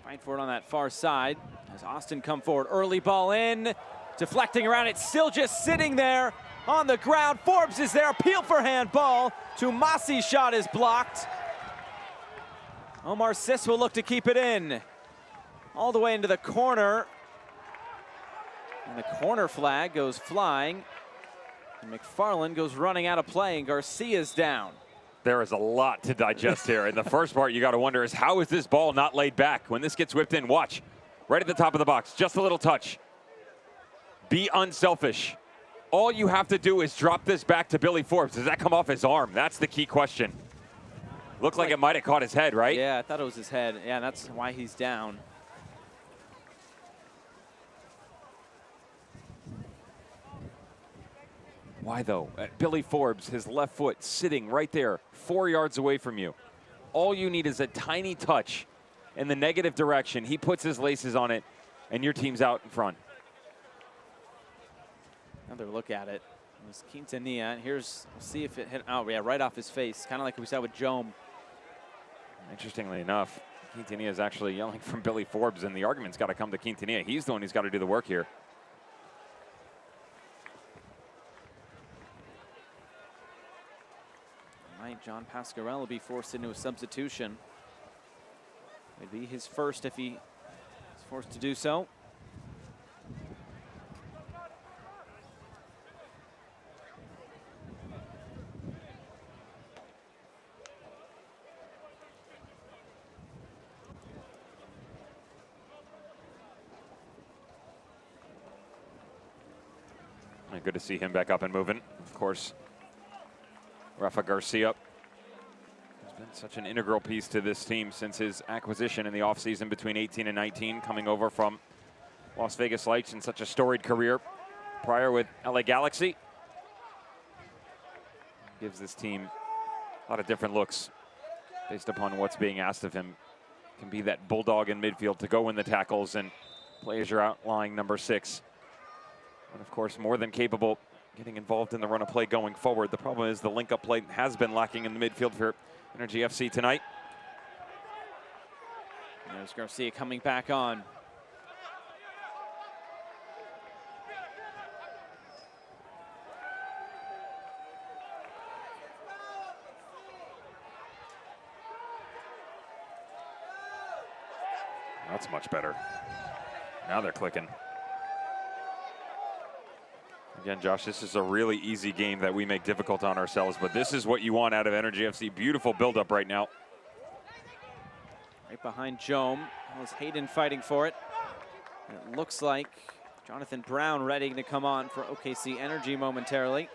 A: Fight for it on that far side as Austin come forward. Early ball in, deflecting around. It's still just sitting there on the ground. Forbes is there, appeal for handball. Tumasi's shot is blocked. Omar Sis will look to keep it in. All the way into the corner. And the corner flag goes flying. And McFarland goes running out of play, and Garcia's down.
B: There is a lot to digest here. And the first part you got to wonder is how is this ball not laid back? When this gets whipped in, watch. Right at the top of the box, just a little touch. Be unselfish. All you have to do is drop this back to Billy Forbes. Does that come off his arm? That's the key question. Looked like it might have caught his head, right?
A: Yeah, I thought it was his head. Yeah, that's why he's down.
B: Why though? Billy Forbes, his left foot sitting right there, 4 yards away from you. All you need is a tiny touch in the negative direction. He puts his laces on it, and your team's out in front.
A: Another look at it. It was Quintanilla. Here's, we'll see if it hit, oh yeah, right off his face. Kind of like we saw with Jome.
B: Interestingly enough, Quintanilla is actually yelling from Billy Forbes, and the argument's got to come to Quintanilla. He's the one who's got to do the work here.
A: Might John Pasquarello be forced into a substitution? It'd be his first if he is forced to do so.
B: Good to see him back up and moving. Of course, Rafa Garcia has been such an integral piece to this team since his acquisition in the offseason between 18 and 19, coming over from Las Vegas Lights in such a storied career prior with LA Galaxy. Gives this team a lot of different looks based upon what's being asked of him. Can be that bulldog in midfield to go in the tackles and play as your outlying number 6. And of course, more than capable getting involved in the run of play going forward. The problem is the link-up play has been lacking in the midfield for Energy FC tonight.
A: There's Garcia coming back on.
B: That's much better. Now they're clicking. Again, Josh, this is a really easy game that we make difficult on ourselves, but this is what you want out of Energy FC. Beautiful build-up right now.
A: Right behind Jome. Was Hayden fighting for it. It looks like Jonathan Brown ready to come on for OKC Energy momentarily.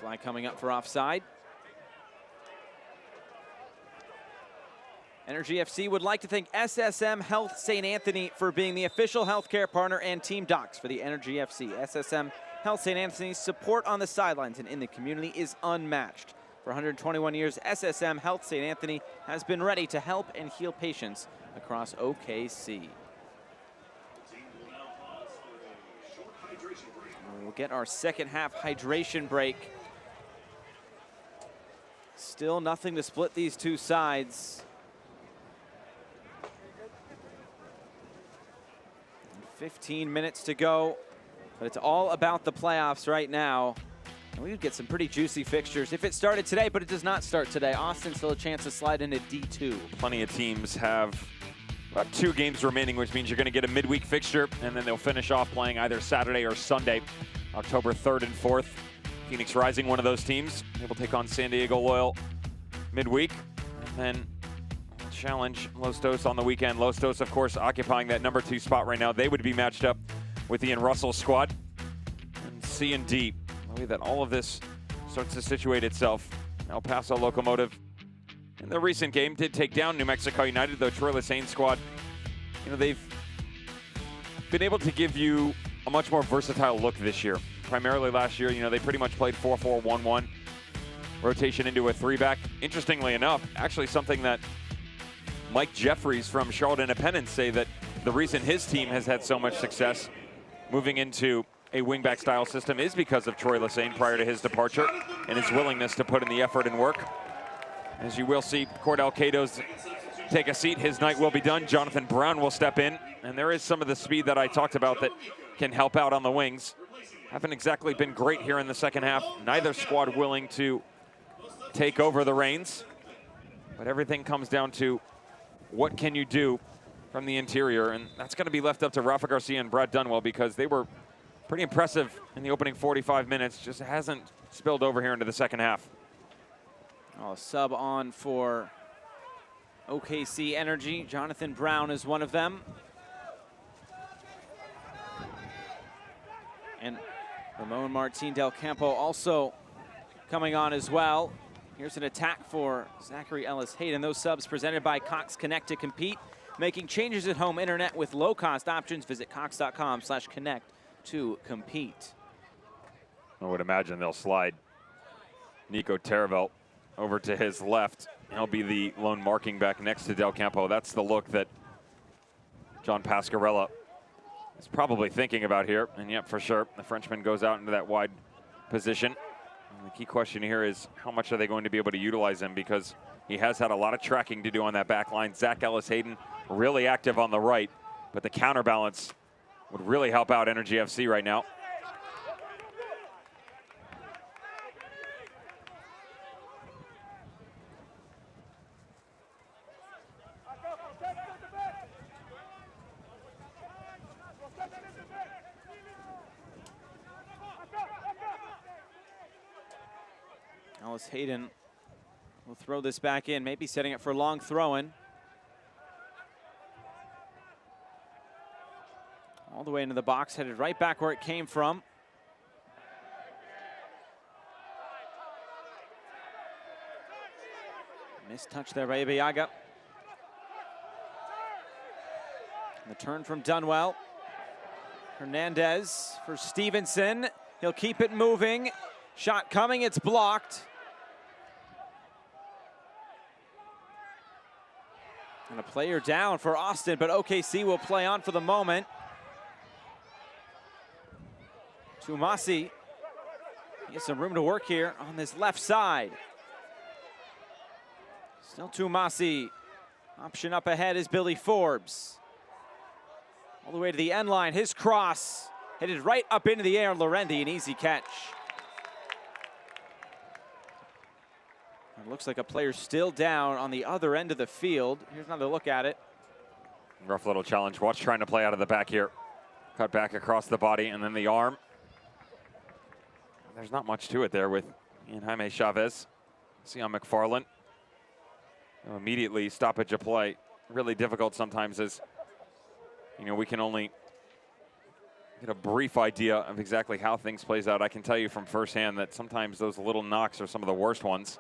A: Flag coming up for offside. Energy FC would like to thank SSM Health St. Anthony for being the official healthcare partner and team docs for the Energy FC. SSM Health St. Anthony's support on the sidelines and in the community is unmatched. For 121 years, SSM Health St. Anthony has been ready to help and heal patients across OKC. We'll get our second half hydration break. Still nothing to split these two sides. 15 minutes to go, but it's all about the playoffs right now. And we would get some pretty juicy fixtures if it started today, but it does not start today. Austin still a chance to slide into D2.
B: Plenty of teams have about 2 games remaining, which means you're going to get a midweek fixture, and then they'll finish off playing either Saturday or Sunday, October 3rd and 4th. Phoenix Rising, one of those teams. They will take on San Diego Loyal midweek, and then challenge Los Dos on the weekend. Los Dos, of course, occupying that number 2 spot right now. They would be matched up with Ian Russell's squad. And C and D, the way that all of this starts to situate itself. El Paso Locomotive, in the recent game, did take down New Mexico United, though Troy Lesesne's squad, they've been able to give you a much more versatile look this year. Primarily last year, they pretty much played 4-4-1-1, rotation into a 3-back. Interestingly enough, actually something that Mike Jeffries from Charlotte Independence say that the reason his team has had so much success moving into a wingback style system is because of Troy Lesesne prior to his departure and his willingness to put in the effort and work. As you will see, Cordell Cato's take a seat. His night will be done. Jonathan Brown will step in, and there is some of the speed that I talked about that can help out on the wings. Haven't exactly been great here in the second half. Neither squad willing to take over the reins, but everything comes down to what can you do from the interior, and that's going to be left up to Rafa Garcia and Brad Dunwell because they were pretty impressive in the opening 45 minutes. Just hasn't spilled over here into the second half.
A: Oh, sub on for OKC Energy. Jonathan Brown is one of them. And Ramon Martin Del Campo also coming on as well. Here's an attack for Zachary Ellis Hayden. Those subs presented by Cox Connect to compete. Making changes at home internet with low-cost options. Visit cox.com/connect to compete.
B: I would imagine they'll slide Nico Teravelt over to his left. He'll be the lone marking back next to Del Campo. That's the look that John Pascarella is probably thinking about here. And yep, for sure, the Frenchman goes out into that wide position. And the key question here is how much are they going to be able to utilize him, because he has had a lot of tracking to do on that back line. Zach Ellis Hayden really active on the right, but the counterbalance would really help out Energy FC right now.
A: Alice Hayden will throw this back in, maybe setting it for long throwing. All the way into the box, headed right back where it came from. Missed touch there by Ibeaga. The turn from Dunwell. Hernandez for Stevenson. He'll keep it moving. Shot coming, it's blocked. And a player down for Austin, but OKC will play on for the moment. Tumasi, he has some room to work here on this left side. Still Tumasi. Option up ahead is Billy Forbes. All the way to the end line, his cross headed right up into the air. Lorendi, an easy catch. It looks like a player still down on the other end of the field. Here's another look at it.
B: Rough little challenge. Watch trying to play out of the back here. Cut back across the body and then the arm. There's not much to it there with Jaime Chavez. See on McFarland. Immediately stoppage of play. Really difficult sometimes as, you know, we can only get a brief idea of exactly how things plays out. I can tell you from firsthand that sometimes those little knocks are some of the worst ones.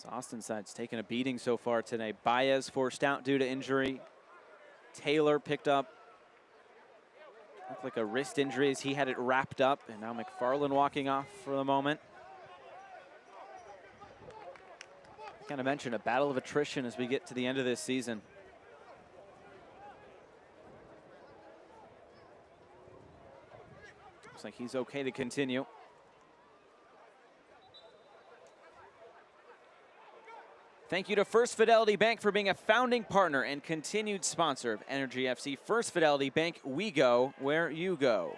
A: Austin side's taken a beating so far today. Baez forced out due to injury. Taylor picked up, looked like a wrist injury as he had it wrapped up. And now McFarland walking off for the moment. I kind of mentioned a battle of attrition as we get to the end of this season. Looks like he's okay to continue. Thank you to First Fidelity Bank for being a founding partner and continued sponsor of Energy FC. First Fidelity Bank, we go where you go.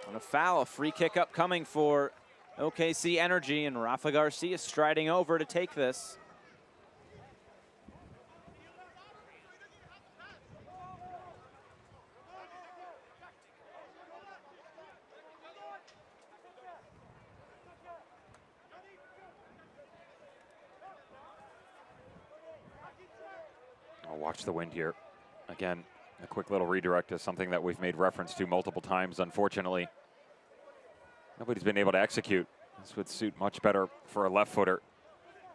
A: On a foul, a free kick upcoming for OKC Energy, and Rafa Garcia striding over to take this.
B: Watch the wind here. Again, a quick little redirect is something that we've made reference to multiple times. Unfortunately, nobody's been able to execute. This would suit much better for a left footer,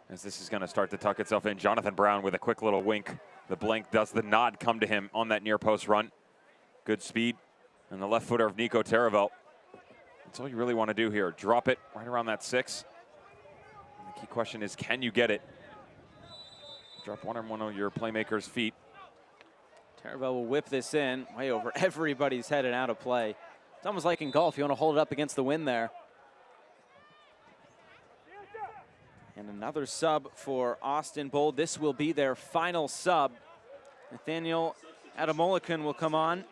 B: as this is going to start to tuck itself in. Jonathan Brown with a quick little wink. The blink does the nod come to him on that near post run. Good speed. And the left footer of Nico Taravel. That's all you really want to do here. Drop it right around that 6. And the key question is, can you get it? Drop one on one of your playmaker's feet.
A: Taravel will whip this in way over everybody's head and out of play. It's almost like in golf, you want to hold it up against the wind there. And another sub for Austin Bold. This will be their final sub. Nathaniel Adamolican will come on.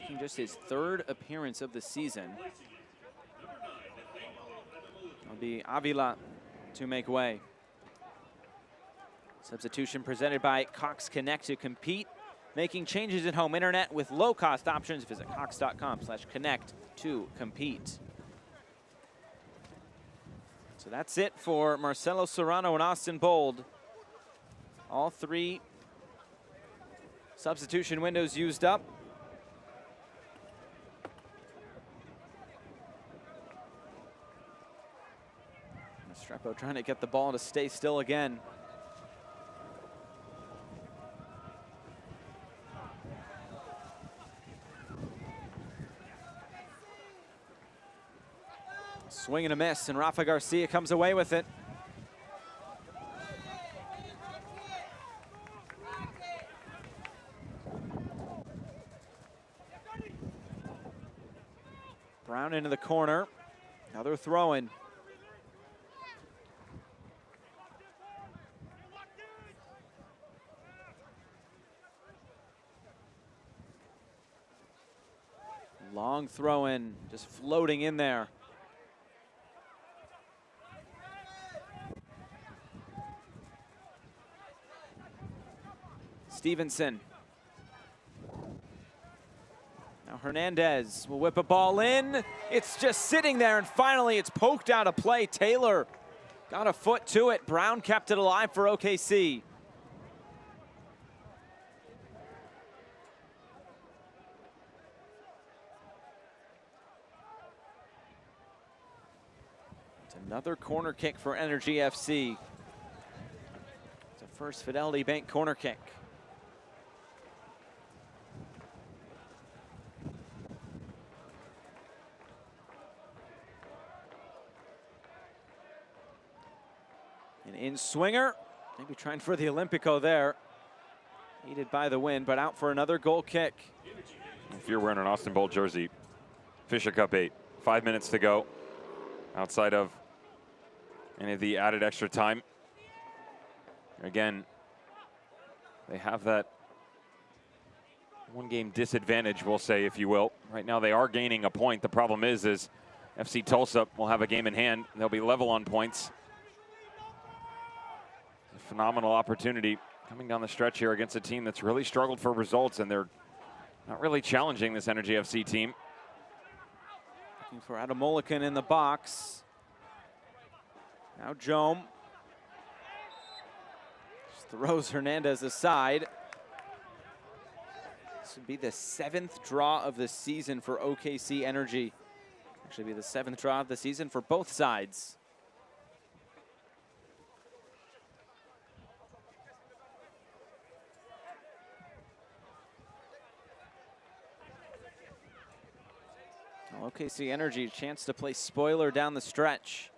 A: Making just his 3rd appearance of the season. It'll be Avila to make way. Substitution presented by Cox Connect to compete. Making changes at home internet with low-cost options. Visit cox.com/connect to compete. So that's it for Marcelo Serrano and Austin Bold. All 3 substitution windows used up. Restrepo trying to get the ball to stay still again. Swing and a miss, and Rafa Garcia comes away with it. Brown into the corner. Another throw-in. Long throw in, just floating in there. Stevenson. Now Hernandez will whip a ball in. It's just sitting there, and finally it's poked out of play. Taylor got a foot to it. Brown kept it alive for OKC. It's another corner kick for Energy FC. It's a First Fidelity Bank corner kick. An in-swinger, maybe trying for the Olympico there. Aided by the wind, but out for another goal kick.
B: If you're wearing an Austin Bold jersey, Fisher Cup 8, 5 minutes to go. Outside of any of the added extra time. Again, they have that one-game disadvantage, we'll say, if you will. Right now they are gaining a point. The problem is FC Tulsa will have a game in hand. They'll be level on points. Phenomenal opportunity coming down the stretch here against a team that's really struggled for results, and they're not really challenging this Energy FC team.
A: Looking for Adam Mullican in the box. Now Jome just throws Hernandez aside. This would be the 7th draw of the season for OKC Energy. Actually be the 7th draw of the season for both sides. Well, OKC Energy, a chance to play spoiler down the stretch.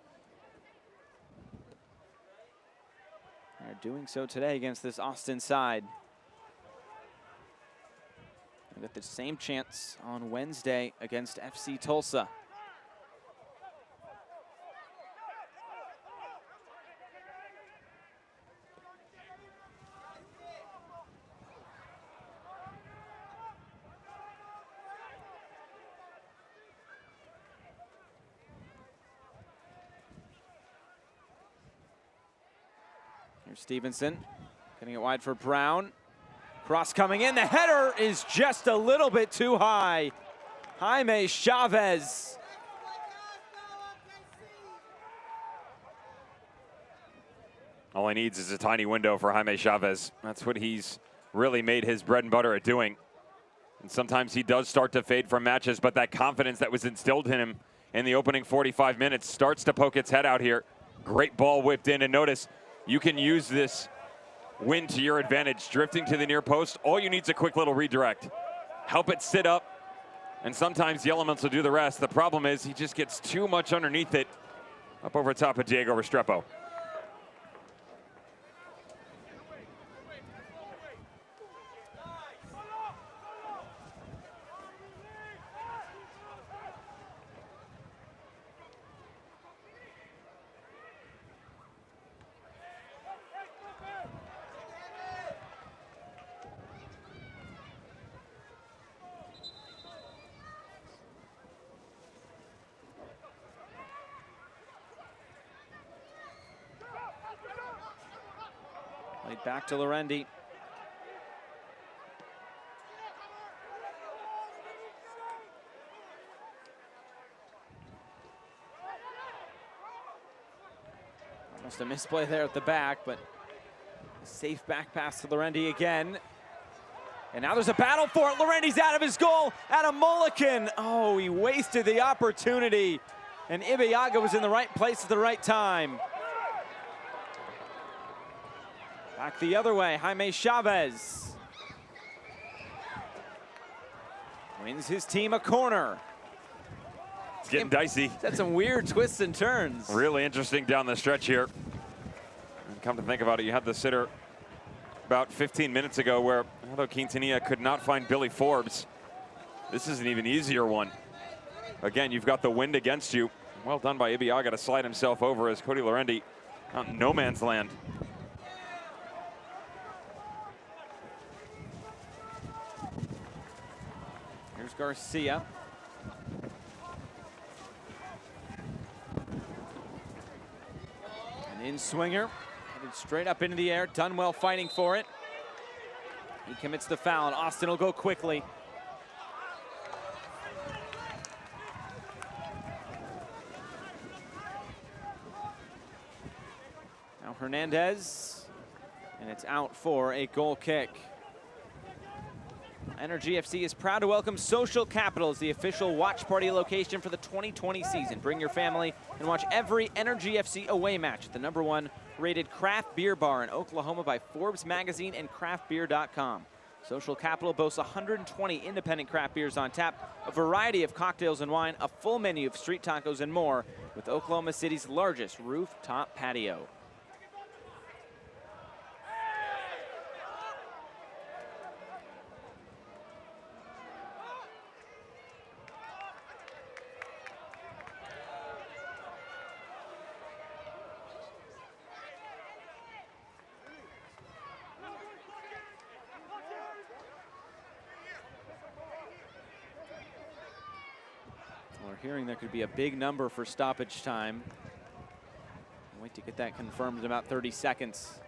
A: They're doing so today against this Austin side. They got the same chance on Wednesday against FC Tulsa. Here's Stevenson, getting it wide for Brown. Cross coming in, the header is just a little bit too high. Jaime Chavez.
B: All he needs is a tiny window for Jaime Chavez. That's what he's really made his bread and butter at doing. And sometimes he does start to fade from matches, but that confidence that was instilled in him in the opening 45 minutes starts to poke its head out here. Great ball whipped in, and notice you can use this win to your advantage. Drifting to the near post, all you need is a quick little redirect. Help it sit up, and sometimes the elements will do the rest. The problem is he just gets too much underneath it, up over top of Diego Restrepo.
A: Played back to Lorendi. Almost a misplay there at the back, but a safe back pass to Lorendi again. And now there's a battle for it. Lorendi's out of his goal. Adam Mullican. Oh, he wasted the opportunity. And Ibeaga was in the right place at the right time. Back the other way, Jaime Chavez. Wins his team a corner.
B: It's getting dicey.
A: It's had some weird twists and turns.
B: Really interesting down the stretch here. And come to think about it, you had the sitter about 15 minutes ago where, although Quintanilla could not find Billy Forbes, this is an even easier one. Again, you've got the wind against you. Well done by Ibeaga to slide himself over as Cody Lorendi out in no man's land.
A: Here's Garcia. In swinger, headed straight up into the air. Dunwell fighting for it. He commits the foul, and Austin will go quickly. Now Hernandez, and it's out for a goal kick. Energy FC is proud to welcome Social Capital as the official watch party location for the 2020 season. Bring your family and watch every Energy FC away match at the #1 rated craft beer bar in Oklahoma by Forbes magazine and craftbeer.com. Social Capital boasts 120 independent craft beers on tap, a variety of cocktails and wine, a full menu of street tacos and more, with Oklahoma City's largest rooftop patio. We're hearing there could be a big number for stoppage time. Wait to get that confirmed in about 30 seconds.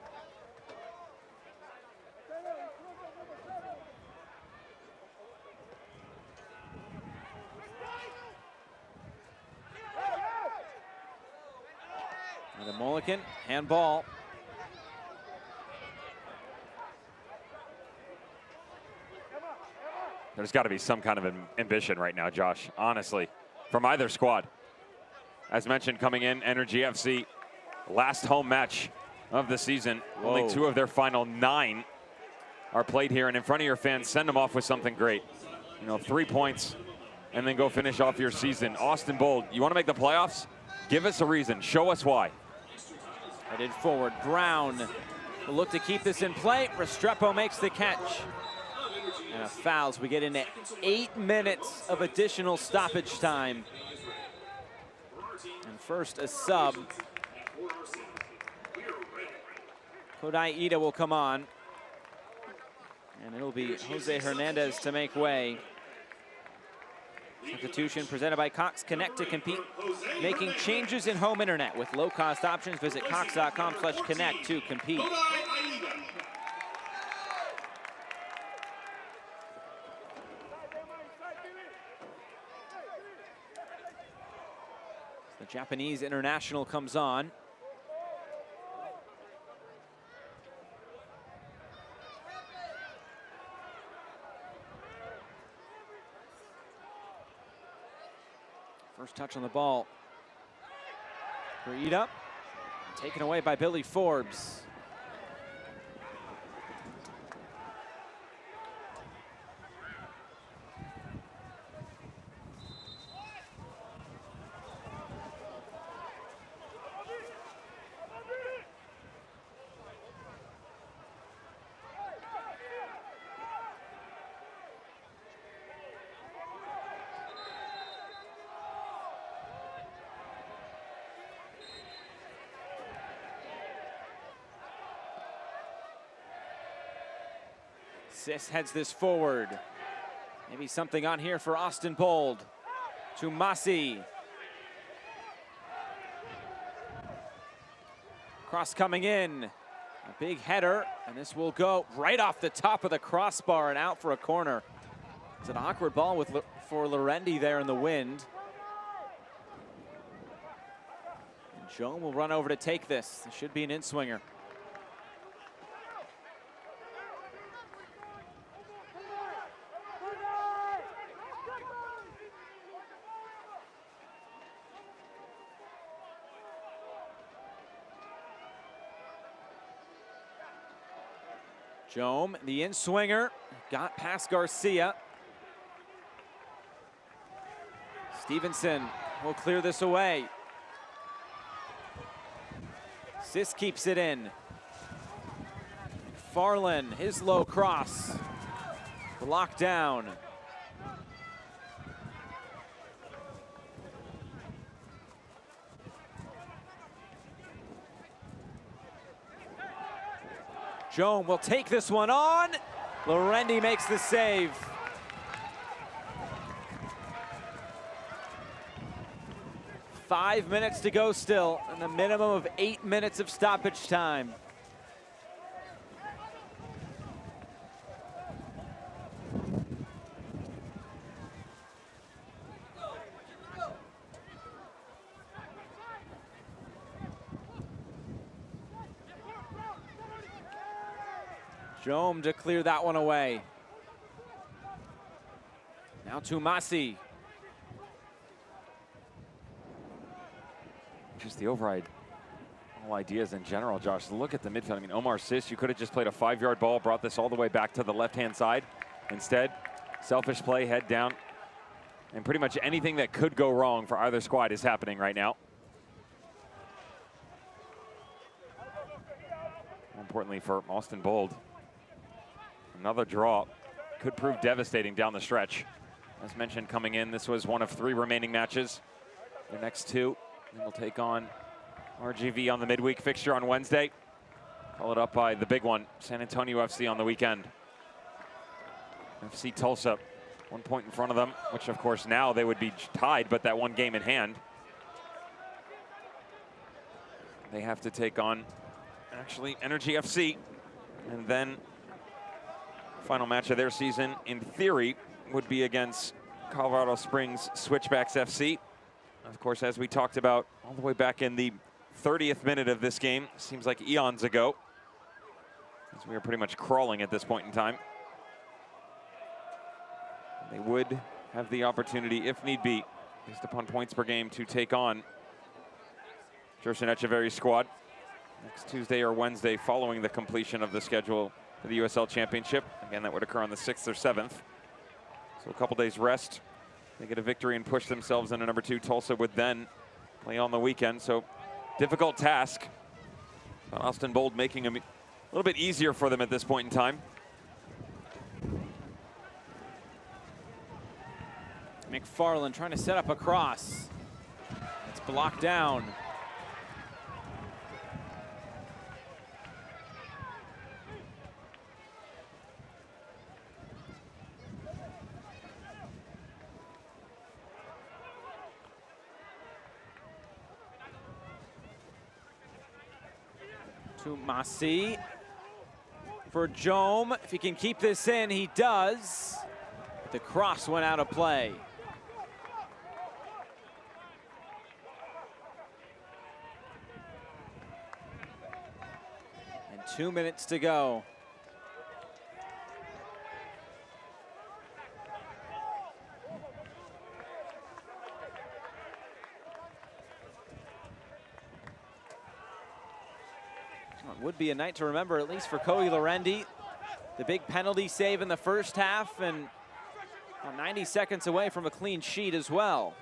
A: And a Mulligan, handball.
B: There's got to be some kind of ambition right now, Josh, honestly, from either squad. As mentioned, coming in, Energy FC, last home match of the season.
A: Whoa.
B: Only 2 of their final 9 are played here, and in front of your fans, send them off with something great. You know, 3 points, and then go finish off your season. Austin Bold, you want to make the playoffs? Give us a reason. Show us why.
A: Headed forward, Brown will look to keep this in play. Restrepo makes the catch. And a fouls. We get into 8 minutes of additional stoppage time. And first, a sub. Kodai Ida will come on. And it'll be Jose Hernandez to make way. Substitution presented by Cox. Connect to compete. Making changes in home internet with low-cost options. Visit cox.com/connect to compete. The Japanese international comes on. First touch on the ball for Ida. Taken away by Billy Forbes. Sis heads this forward. Maybe something on here for Austin Bold. To Masi. Cross coming in. A big header, and this will go right off the top of the crossbar and out for a corner. It's an awkward ball for Lorendi there in the wind. And Joan will run over to take this. It should be an in-swinger. Jome, the in-swinger, got past Garcia. Stevenson will clear this away. Sis keeps it in. Farland, his low cross. Blocked down. Joan will take this one on. Lorendi makes the save. 5 minutes to go still, and a minimum of 8 minutes of stoppage time. Jome to clear that one away. Now Tumasi.
B: Just the override. All ideas in general, Josh. Look at the midfield. I mean, Omar Sis, you could have just played a 5-yard ball, brought this all the way back to the left-hand side. Instead, selfish play, head down. And pretty much anything that could go wrong for either squad is happening right now. More importantly for Austin Bold, another draw could prove devastating down the stretch. As mentioned, coming in, this was one of 3 remaining matches. The next 2, and we'll take on RGV on the midweek fixture on Wednesday. Followed up by the big one, San Antonio FC on the weekend. FC Tulsa, 1 point in front of them, which of course now they would be tied, but that 1 game in hand. They have to take on, actually, Energy FC, and then final match of their season, in theory, would be against Colorado Springs Switchbacks FC. Of course, as we talked about all the way back in the 30th minute of this game, seems like eons ago, as we are pretty much crawling at this point in time. They would have the opportunity, if need be, based upon points per game, to take on Jerson Echeverry's squad next Tuesday or Wednesday following the completion of the schedule for the USL Championship. Again, that would occur on the 6th or 7th. So a couple days rest. They get a victory and push themselves into number 2. Tulsa would then play on the weekend. So difficult task. But Austin Bold making a little bit easier for them at this point in time.
A: McFarland trying to set up a cross. It's blocked down. Tumasi for Jome. If he can keep this in, he does. But the cross went out of play. And 2 minutes to go. Would be a night to remember, at least for Kohi Lorendi. The big penalty save in the first half, and 90 seconds away from a clean sheet as well.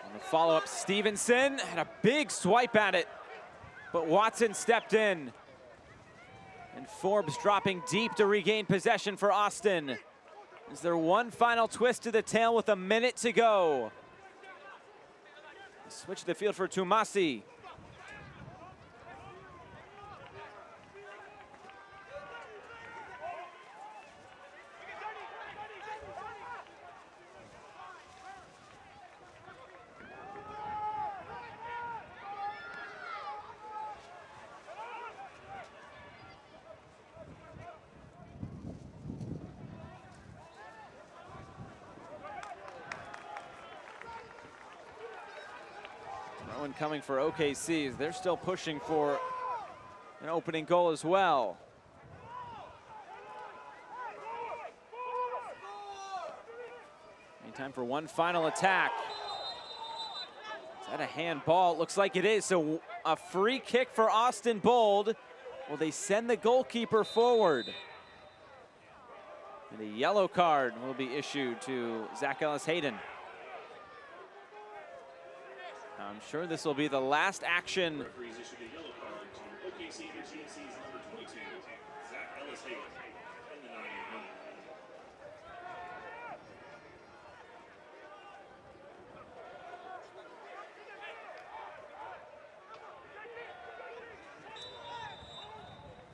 A: On the follow-up, Stevenson had a big swipe at it, but Watson stepped in. And Forbes dropping deep to regain possession for Austin. Is there one final twist to the tail with a minute to go? Switch the field for Tumasi. One coming for OKC. They're still pushing for an opening goal as well. Time for one final attack. Is that a handball? It looks like it is. So a free kick for Austin Bold. Will they send the goalkeeper forward? And a yellow card will be issued to Zach Ellis-Hayden. I'm sure this will be the last action.
H: Referees issued a yellow card to OKC GC's number 22, Zach Ellis-Hayden, in the 90th minute.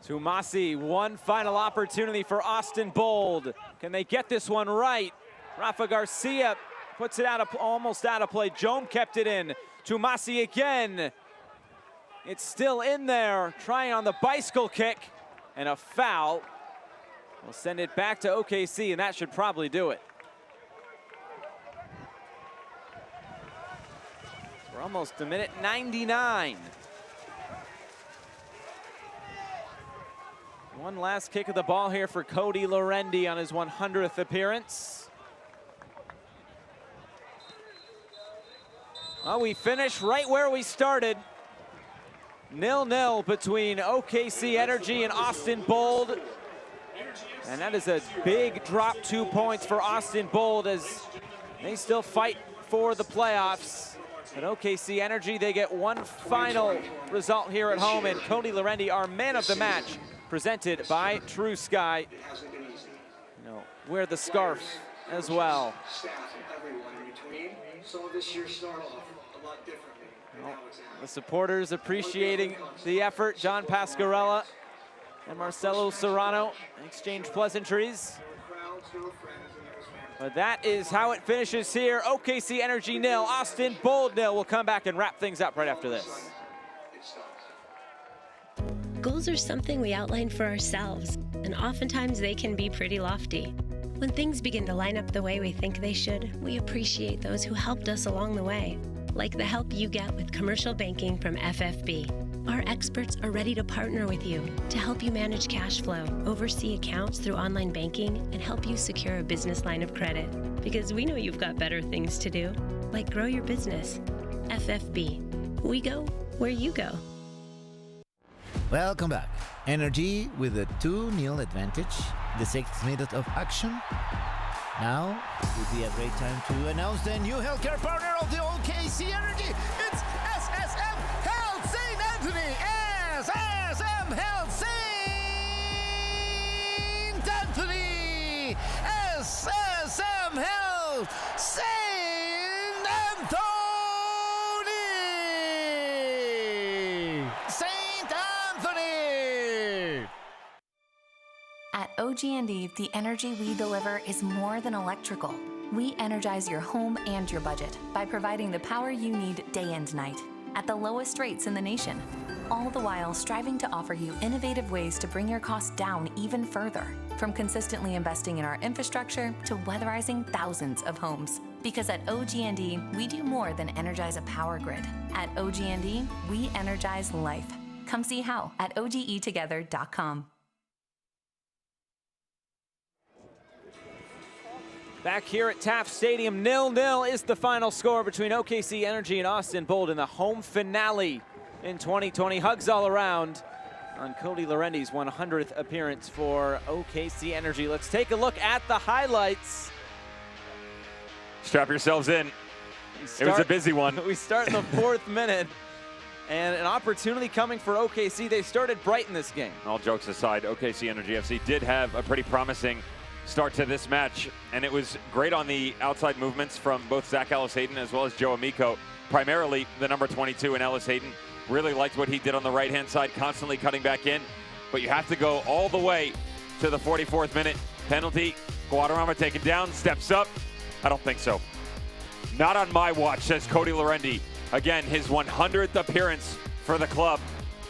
A: Tumasi, one final opportunity for Austin Bold. Can they get this one right? Rafa Garcia puts it almost out of play. Jome kept it in. Tumasi again. It's still in there, trying on the bicycle kick, and a foul. We'll send it back to OKC, and that should probably do it. We're almost to minute 99. One last kick of the ball here for Cody Lorendi on his 100th appearance. Well, we finish right where we started. 0-0 between OKC Energy and Austin Bold. And that is a big drop, 2 points for Austin Bold as they still fight for the playoffs. But OKC Energy, they get one final result here at home, and Cody Lorendi, our man of the match, presented by True Sky. You know, wear the scarf as well. Well, the supporters appreciating the effort. John Pascarella and Marcelo Serrano exchange pleasantries. But that is how it finishes here. OKC Energy 0, Austin Bold 0. We'll come back and wrap things up right after this.
C: Goals are something we outline for ourselves, and oftentimes they can be pretty lofty. When things begin to line up the way we think they should, we appreciate those who helped us along the way, like the help you get with commercial banking from FFB. Our experts are ready to partner with you to help you manage cash flow, oversee accounts through online banking, and help you secure a business line of credit. Because we know you've got better things to do, like grow your business. FFB. We go where you go.
J: Welcome back. Energy with a 2-0 advantage. The 6th minute of action. Now would be a great time to announce the new healthcare partner of the OKC Energy. It's SSM Health St. Anthony. SSM Health St. Anthony. SSM Health St. Anthony. St. Anthony.
I: At OG&E, the energy we deliver is more than electrical. We energize your home and your budget by providing the power you need day and night at the lowest rates in the nation, all the while striving to offer you innovative ways to bring your costs down even further, from consistently investing in our infrastructure to weatherizing thousands of homes. Because at OG&E, we do more than energize a power grid. At OG&E, we energize life. Come see how at OGEtogether.com.
A: Back here at Taft Stadium, 0-0 is the final score between OKC Energy and Austin Bold in the home finale in 2020. Hugs all around on Cody Lorendi's 100th appearance for OKC Energy. Let's take a look at the highlights.
B: Strap yourselves in. It was a busy one.
A: We start in the 4th minute, and an opportunity coming for OKC. They started bright in this game.
B: All jokes aside, OKC Energy FC did have a pretty promising start to this match, and it was great on the outside movements from both Zach Ellis-Hayden as well as Joe Amico. Primarily the number 22 in Ellis-Hayden. Really liked what he did on the right-hand side, constantly cutting back in. But you have to go all the way to the 44th minute. Penalty, Guadarrama taken down, steps up. I don't think so. Not on my watch, says Cody Lorendi. Again, his 100th appearance for the club.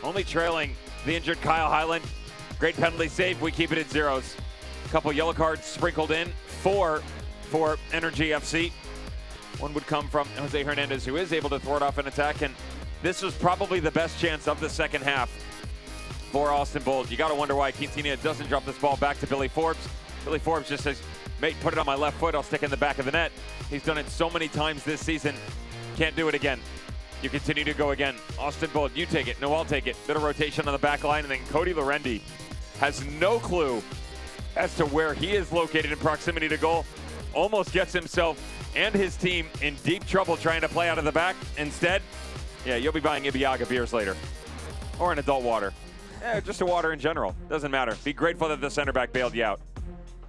B: Only trailing the injured Kyle Highland. Great penalty save, we keep it at zeros. A couple yellow cards sprinkled in, 4 for Energy FC. One would come from Jose Hernandez, who is able to thwart off an attack, and this was probably the best chance of the second half for Austin Bold. You got to wonder why Quintanilla doesn't drop this ball back to Billy Forbes. Billy Forbes just says, mate, put it on my left foot, I'll stick it in the back of the net. He's done it so many times this season, can't do it again. You continue to go again. Austin Bold, you take it, no, I'll take it. Bit of rotation on the back line, and then Cody Lorendi has no clue as to where he is located in proximity to goal. Almost gets himself and his team in deep trouble trying to play out of the back. Instead, yeah, you'll be buying Ibiaga beers later. Or an adult water. Yeah, just a water in general. Doesn't matter. Be grateful that the center back bailed you out.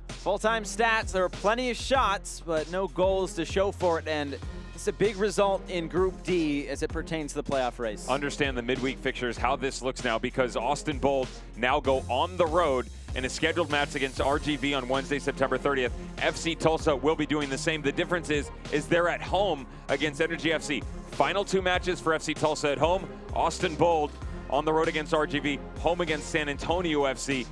A: Full-time stats, there were plenty of shots, but no goals to show for it. And It's a big result in Group D as it pertains to the playoff race.
B: Understand the midweek fixtures, how this looks now, because Austin Bold now go on the road in a scheduled match against RGV on Wednesday, September 30th. FC Tulsa will be doing the same. The difference is they're at home against Energy FC. Final 2 matches for FC Tulsa at home. Austin Bold on the road against RGV, home against San Antonio FC.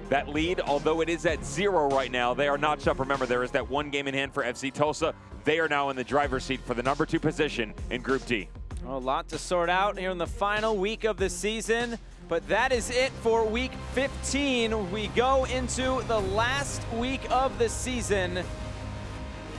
B: That lead, although it is at 0 right now, they are notched up. Remember, there is that 1 game in hand for FC Tulsa. They are now in the driver's seat for the number 2 position in Group D.
A: A lot to sort out here in the final week of the season, but that is it for week 15. We go into the last week of the season,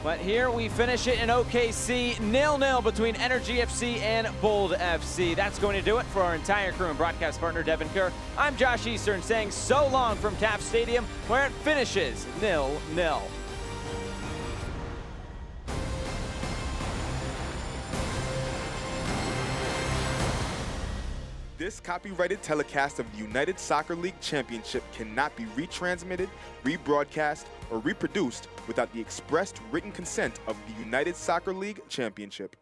A: but here we finish it in OKC, 0-0 between Energy FC and Bold FC. That's going to do it for our entire crew and broadcast partner, Devin Kerr. I'm Josh Eastern saying so long from Taft Stadium, where it finishes 0-0.
P: This copyrighted telecast of the United Soccer League Championship cannot be retransmitted, rebroadcast, or reproduced without the expressed written consent of the United Soccer League Championship.